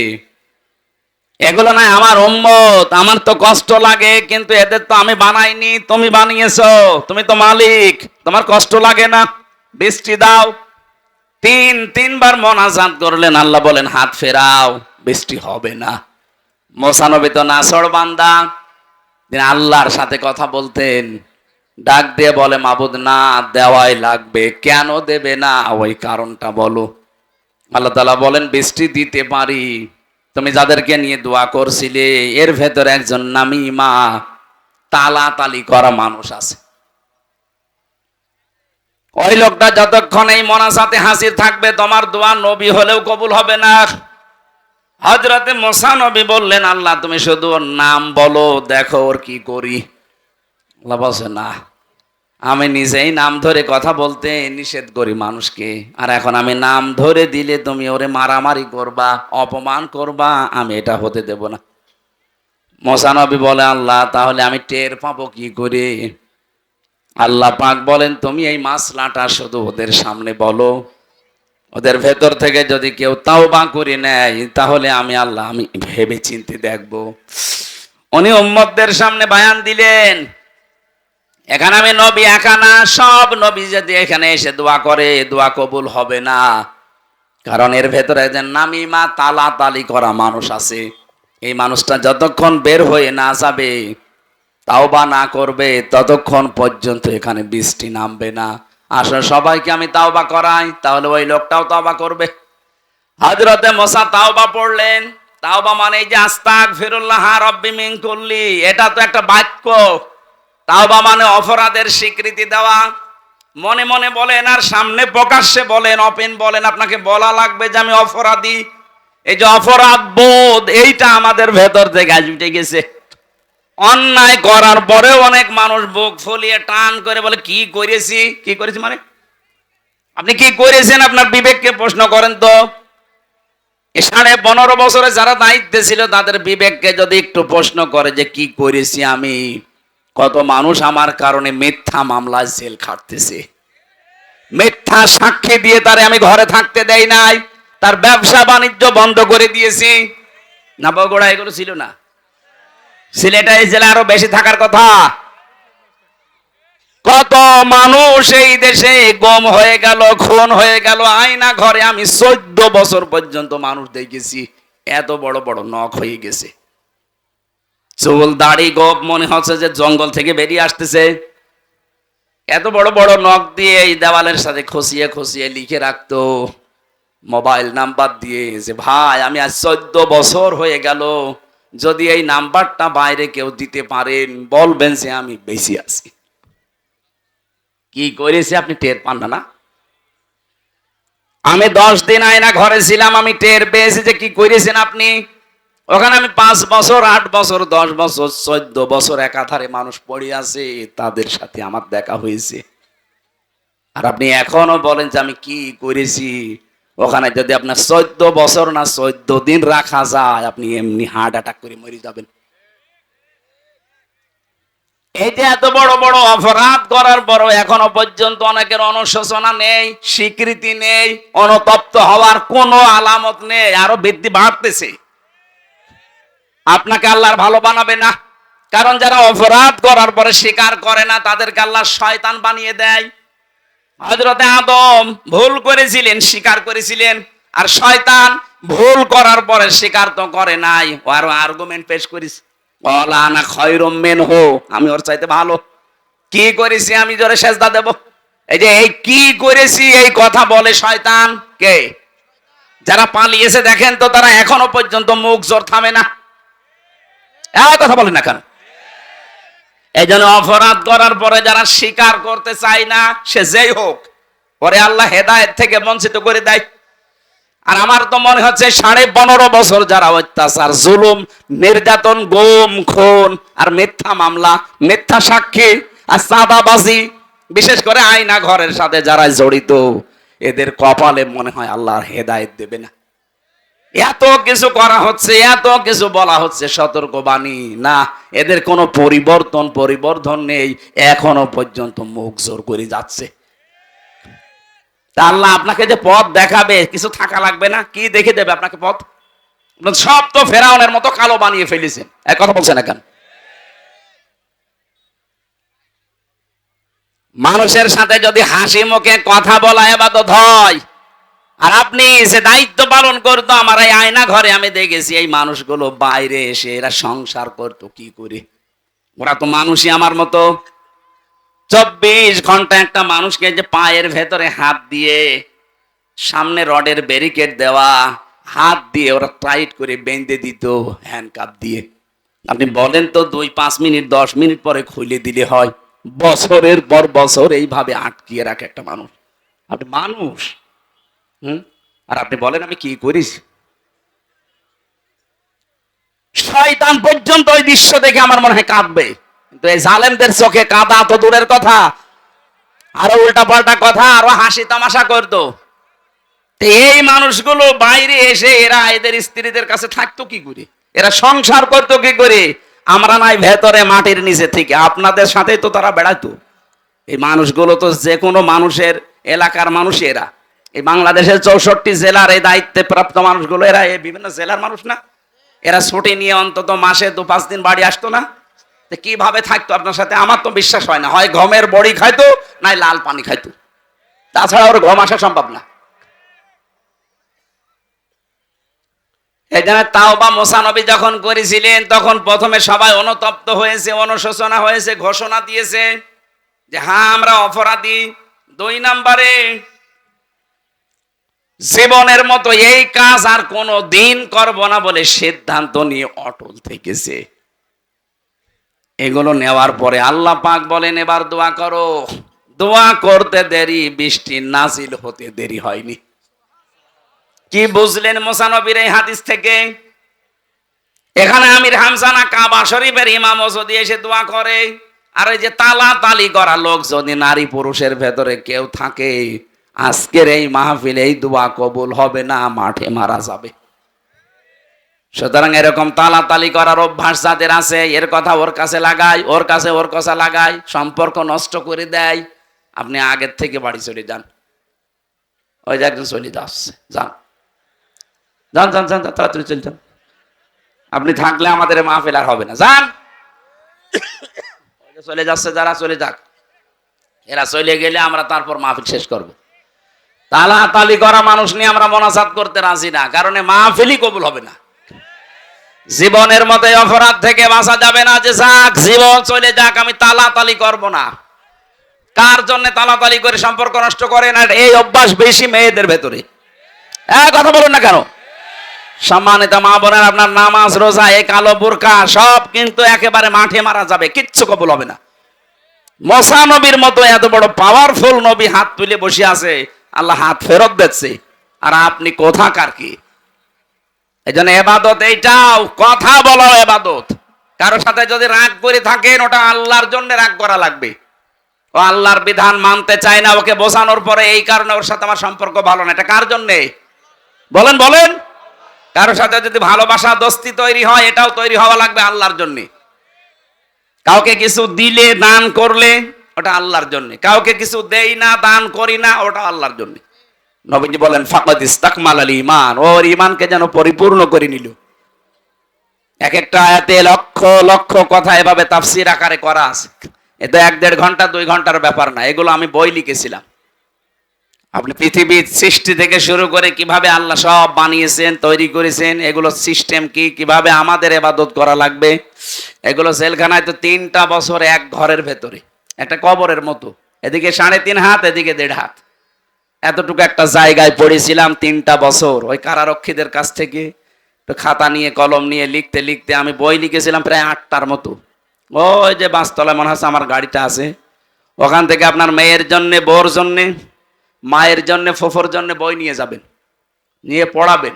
এগুলো নাই আমার উম্মত, আমার তো কষ্ট লাগে, কিন্তু এদের তো আমি বানাইনি, তুমি বানিয়েছো, তুমি তো মালিক, তোমার কষ্ট লাগে না, বৃষ্টি দাও। 3বার মোনাজাত করলেন, আল্লাহ বলেন হাত ফেরাও, বৃষ্টি হবে না। মুসা নবী তো নাছর বান্দা, তিনি আল্লাহর সাথে কথা বলতেন, ডাক দিয়ে বলে মাবুদ না, দেওয়াই লাগবে, কেন দেবে না ওই কারণটা বলো। আল্লাহ তাআলা বলেন বৃষ্টি দিতে পারি, তুমি যাদেরকে নিয়ে দোয়া করছিলে এর ভেতরে একজন নামিমা তালাতালি করা মানুষ আছে। ওই লোকটা যতক্ষণ এই মোনাজাতে হাজির থাকবে, তোমার দোয়া নবী হলেও কবুল হবে না। হযরতে মুসা নবী বললেন, আল্লাহ তুমি শুধু ওর নাম বলো, দেখো ওর কি করি। আল্লাহ বলছে না, আমি নিজেই নাম ধরে কথা বলতে নিষেধ করি মানুষকে, আর এখন আমি নাম ধরে দিলে তুমি ওরে মারামারি করবা, অপমান করবা, আমি এটা হতে দেব না। মুসা নবী বলে, আল্লাহ তাহলে আমি টের পাবো কি করে? আল্লাহ পাক বলেন, তুমি এই মাসলাটা শুধু ওদের সামনে বলো, ওদের ভেতর থেকে যদি কেউ তাওবা করে নেয়, তাহলে আমি আল্লাহ আমি ভেবে চিন্তে দেখব। উনি উম্মতদের সামনে বয়ান দিলেন, এখানে আমি নবী একা না, সব নবী যদি এখানে এসে দোয়া করে, দোয়া কবুল হবে না, কারণ এর ভেতরে যে নামিমা তালাতালি করা মানুষ আছে, এই মানুষটা যতক্ষণ বের হয়ে না যাবে, তাওবা না করবে, ততক্ষণ পর্যন্ত এখানে বৃষ্টি নামবে না। আসলে সবাইকে আমি তাওবা করাই, তাহলে ওই লোকটাও তাওবা করবে। হযরতে মুসা তাওবা পড়লেন। তাওবা মানে এই যে আস্তাগফিরুল্লাহ রাব্বি মিন কুল্লি, এটা তো একটা বাক্য। তাওবা মানে অপরাধের স্বীকৃতি দেওয়া। মনে মনে বলেন আর সামনে প্রকাশ্যে বলেন, ওপেন বলেন, আপনাকে বলা লাগবে যে আমি অপরাধী। এই যে অপরাধ বোধ, এইটা আমাদের ভেতর থেকে আজ উঠে গেছে। অন্যায় করার পরেও অনেক মানুষ বুক ফুলিয়ে টান করে বলে কি করেছি, কি করেছি মানে আপনি কি করেছেন আপনার বিবেককে প্রশ্ন করেন তো। 15.5 বছরে যারা দায়িত্বে ছিল তাদের বিবেককে যদি একটু প্রশ্ন করে যে কি করেছি আমি। কত মানুষ আমার কারণে মিথ্যা মামলায় জেল খাটতেছে, মিথ্যা সাক্ষী দিয়ে তারে আমি ঘরে থাকতে দেই নাই, তার ব্যবসা বাণিজ্য বন্ধ করে দিয়েছি। না বগুড়া এগুলো ছিল না? সিলেটে এই জেলা আরো বেশি থাকার কথা। কত মানুষ এই দেশে গম হয়ে গেল, খুন হয়ে গেল আয়না ঘরে। আমি 14 বছর পর্যন্ত মানুষ দেখেছি এত বড় বড় নখ হয়ে গেছে, চুল দাড়ি গোপ মনে হচ্ছে যে জঙ্গল থেকে বেরিয়ে আসতেছে। এত বড় বড় নখ দিয়ে এই দেওয়ালের সাথে খসিয়ে খসিয়ে লিখে রাখতো মোবাইল নাম্বার দিয়ে যে ভাই আমি আজ 14 বছর হয়ে গেল, যদি এই নাম্বারটা বাইরে কেউ দিতে পারেন বলবেন যে আমি বেশি আছি। কি করেছি আপনি টের পান না? আমি 10 দিন আয়না ঘরে ছিলাম, আমি টের পেয়েছি যে কি করেছেন আপনি। ওখানে আমি 5 বছর 8 বছর 10 বছর 14 বছর একাধারে মানুষ পড়ে আছে, তাদের সাথে আমার দেখা হয়েছে। আর আপনি এখনো বলেন যে আমি কি করেছি। ওখানে যদি আপনার 14 বছর না 14 দিন রাখা যায়, আপনি এমনি হার্ট অ্যাটাক করে মরে যাবেন। এই যে এত বড় বড় অপরাধ করার পরও এখনো পর্যন্ত অনেকের অনুশোচনা নেই, স্বীকৃতি নেই, অনুতপ্ত হওয়ার কোনো আলামত নেই, আরো বৃদ্ধি বাড়তেছে। আপনাকে আল্লাহর ভালো বানাবে না, কারণ যারা অপরাধ করার পরে স্বীকার করে না তাদেরকে আল্লাহ শয়তান বানিয়ে দেয়। হযরতে আদম ভুল করেছিলেন, স্বীকার করেছিলেন, আর শয়তান ভুল করার পরে স্বীকার তো করে নাই, ও আরো আর্গুমেন্ট পেশ করেছে, ওয়ালা আনা খায়রুম মিনহু, আমি ওর চাইতে ভালো। কি করেছি আমি জোরে সেজদা দেব? এই যে এই কি করেছি এই কথা বলে শয়তান কে? যারা পালিয়েছে দেখেন তো, তারা এখনো পর্যন্ত মুখ জোর থামে না। এই কথা বলেন না কেন? এই জন্য অপরাধ করার পরে যারা স্বীকার করতে চায় না, সে যেই হোক, পরে আল্লাহ হেদায়েত থেকে বঞ্চিত করে দেয়। আর আমার তো মনে হচ্ছে 15.5 বছর যারা অত্যাচার, জুলুম, নির্যাতন, গুম, খুন আর মিথ্যা মামলা, মিথ্যা সাক্ষী আর চাঁদাবাজি, বিশেষ করে আয়না ঘরের সাথে যারা জড়িত, এদের কপালে মনে হয় আল্লাহর হেদায়েত দেবে না। এত কিছু করা হচ্ছে, এত কিছু বলা হচ্ছে সতর্কবাণী, না এদের কোনো পরিবর্ধন নেই, এখনো পর্যন্ত মুখ জোর করে যাচ্ছে। তা আল্লাহ আপনাকে যে পথ দেখাবে, কিছু থাকা লাগবে না? কি দেখে দেবে আপনাকে পথ? সব তো ফেরাউনের মতো কালো বানিয়ে ফেলেছেন। এক কথা বলছেন না কেন? মানুষের সাথে যদি হাসি মুখে কথা বলা ইবাদত হয়, আর আপনি যে দায়িত্ব পালন করতো, আমার এই আয়না ঘরে আমি দেখেছি এই মানুষগুলো বাইরে এসে এরা সংসার করতো কি করে। ওরা তো মানুষই আমার মতো। 24 ঘন্টা একটা মানুষকে যে পায়ের ভেতরে হাত দিয়ে, সামনে রডের ব্যারিকেড দেওয়া, হাত দিয়ে ওরা টাইট করে বেঁধে দিত হ্যান্ডকাপ দিয়ে। আপনি বলেন তো 2-5 মিনিট 10 মিনিট পরে খুলে দিলে হয়? বছরের পর বছর এইভাবে আটকিয়ে রাখে একটা মানুষ। আপনি মানুষ, আর আপনি বলেন আমি কি করিস? শয়তান পর্যন্ত ওই দৃশ্য দেখে আমার মনে হয় কাঁদবে, কিন্তু এই জালেমদের চোখে কাঁদা তো দূরের কথা, আরো উল্টা পাল্টা কথা, আরো হাসি তামাশা করতো। এই মানুষগুলো বাইরে এসে এরা এদের স্ত্রীদের কাছে থাকতো কি করে, এরা সংসার করতো কি করে? আমরা নাই ভেতরে মাটির নিচে থেকে, আপনাদের সাথে তো তারা বেড়াতো। এই মানুষগুলো তো যে কোনো মানুষের এলাকার মানুষ। এরা এই বাংলাদেশের 64 জেলার এই দায়িত্বে প্রাপ্ত মানুষগুলো, এরা এই বিভিন্ন জেলার মানুষ না? এরা ছুটি নিয়ে অন্তত মাসে 2-5 দিন বাড়ি আসতো না? কিভাবে থাকতো আপনার সাথে? আমার তো বিশ্বাস হয় না, হয় গমের বড়ি খাইতো, নাই লাল পানি খাইতো, তাছাড়া ওর গম আসা সম্ভব না। এই জন্য তাওবা মুসা নবী যখন করেছিলেন, তখন প্রথমে সবাই অনুতপ্ত হয়েছে, অনুশোচনা হয়েছে, ঘোষণা দিয়েছে যে হ্যাঁ আমরা অপরাধী। 2 নম্বরে জীবনের মতো এই কাজ আর কোনো দিন করব না বলে সিদ্ধান্ত নিয়ে অটল থেকেছে। এগুলো নেওয়ার পরে আল্লাহ পাক বলেন এবার দোয়া করো। দোয়া করতে দেরি, বৃষ্টি নাজিল হতে দেরি হয়নি। কি বুঝলেন মুসা নবীর এই হাদিস থেকে? এখানে আমির হামজানা কাবা শরীফের ইমামও যদি এসে দোয়া করে, আর এই যে তালা তালি করা লোক যদি নারী পুরুষের ভেতরে কেউ থাকে, আজকের এই মাহফিলে এই দোয়া কবুল হবে না, মাঠে মারা যাবে। সুতরাং এরকম তালাতালি করার অভ্যাস যাদের আছে, এর কথা ওর কাছে লাগায়, ওর কাছে ওর কথা লাগায়, সম্পর্ক নষ্ট করে দেয়, আপনি আগের থেকে বাড়ি চলে যান। ওই যে একজন চলে যাচ্ছে, যান যান যান যান, তাড়াতাড়ি চলে যান। আপনি থাকলে আমাদের মাহফিল আর হবে না, যান। চলে যাচ্ছে যারা, চলে যাক। এরা চলে গেলে আমরা তারপর মাহফিল শেষ করব। তালাতালি করা মানুষ নিয়ে আমরা মোনাজাত করতে রাজি না, কারণ মাহফিলই কবুল হবে না। জীবনের মতো অপরাধ থেকে বাঁচা যাবে না যে যাক জীবন চলে যাক, আমি তালাতালি করব না। কার জন্য তালাতালি করে সম্পর্ক নষ্ট করে না? এই অভ্যাস বেশি মেয়েদের ভেতরে। কথা বলুন না কেন? সম্মানিত মা বোনেরা, আপনার নামাজ রোজা এই কালো বোরকা সব কিন্তু একেবারে মাঠে মারা যাবে, কিচ্ছু কবুল হবে না। মুসা নবীর মতো এত বড় পাওয়ারফুল নবী হাত তুলে বসে আছে, আল্লাহ হাত ফেরত দিচ্ছে, আর আপনি কোথাকার কি? এই জন্য এবাদত এইটাও, কথা বলাও এবাদত। কারোর সাথে যদি রাগ করে থাকেন, ওটা আল্লাহর জন্য রাগ করা লাগবে। ও আল্লাহর বিধান মানতে চায় না, ওকে বোঝানোর পরে এই কারণে ওর সাথে আমার সম্পর্ক ভালো না, এটা কার জন্যে? বলেন বলেন। কারোর সাথে যদি ভালোবাসা দোস্তি তৈরি হয়, এটাও তৈরি হওয়া লাগবে আল্লাহর জন্য। কাউকে কিছু দিলে, দান করলে, ওটা আল্লাহর জন্য। কাউকে কিছু দেই না, দান করি না, ওটা আল্লাহর জন্য। নবীজি বলেন ফাকাদ ইস্তাকমালাল ঈমান, ওর ঈমানকে যেন পরিপূর্ণ করে নিল। এক একটা আয়াতে লক্ষ লক্ষ কথা এভাবে তাফসীর আকারে করা আছে। এটা 1-1.5 ঘন্টা 2 ঘন্টার ব্যাপার না, এগুলো আমি বই লিখেছিলাম। আপনি পৃথিবীর সৃষ্টি থেকে শুরু করে কিভাবে আল্লাহ সব বানিয়েছেন, তৈরি করেছেন, এগুলো সিস্টেম কি, কিভাবে আমাদের ইবাদত করা লাগবে, এগুলো জেলখানায় তো 3টা বছর এক ঘরের ভেতরে, একটা কবরের মতো, এদিকে 3.5 হাত, এদিকে 1.5 হাত, এতটুকু একটা জায়গায় পড়েছিলাম 3টা বছর। ওই কারারক্ষীদের কাছ থেকে তো খাতা নিয়ে কলম নিয়ে লিখতে লিখতে আমি বই লিখেছিলাম প্রায় 8টার মতো। ওই যে বাসতলায় মনে হচ্ছে আমার গাড়িটা আছে, ওখান থেকে আপনার মেয়ের জন্যে, বোর জন্যে, মায়ের জন্য, ফুফুর জন্য বই নিয়ে যাবেন, নিয়ে পড়াবেন।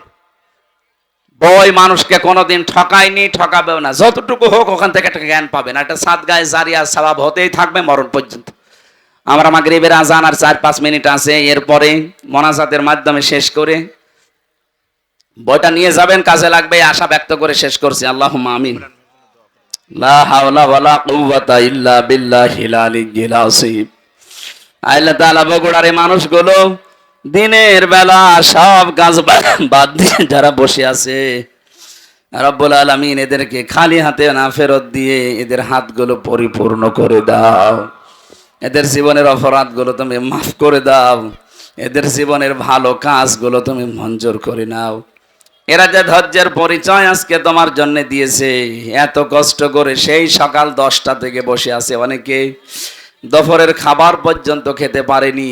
বই মানুষকে কোনোদিন ঠকায়নি, ঠকাবেও না। যতটুকু হোক ওখান থেকে একটা জ্ঞান পাবেন, একটা সাদগায়ে জারিয়া সওয়াব হতেই থাকবে মরণ পর্যন্ত। আমরা মাগরিবের আজান আর 4-5 মিনিট আছে, এরপরে মোনাজাতের মাধ্যমে শেষ করে বইটা নিয়ে যাবেন, কাজে লাগবে, আশা ব্যক্ত করে শেষ করছি। আল্লাহুম্মা আমিন। লা হাওলা ওয়ালা কুওয়াতা ইল্লা বিল্লাহিল আলিয়্যিল আযীম। আল্লাহ তাআলা বগুড়ার এই মানুষগুলো দিনের বেলা সব কাজ বাদ দিয়ে যারা বসে আছে, রব্বুল আলামিন এদেরকে খালি হাতে না ফেরত দিয়ে এদের হাতগুলো পরিপূর্ণ করে দাও। এদের জীবনের অপরাধগুলো তুমি মাফ করে দাও। এদের জীবনের ভালো কাজগুলো তুমি মঞ্জুর করে নাও। এরা যে ধৈর্যের পরিচয় আজকে তোমার জন্য দিয়েছে, এত কষ্ট করে সেই সকাল 10টা থেকে বসে আছে, অনেকে দুপুরের খাবার পর্যন্ত খেতে পারেনি।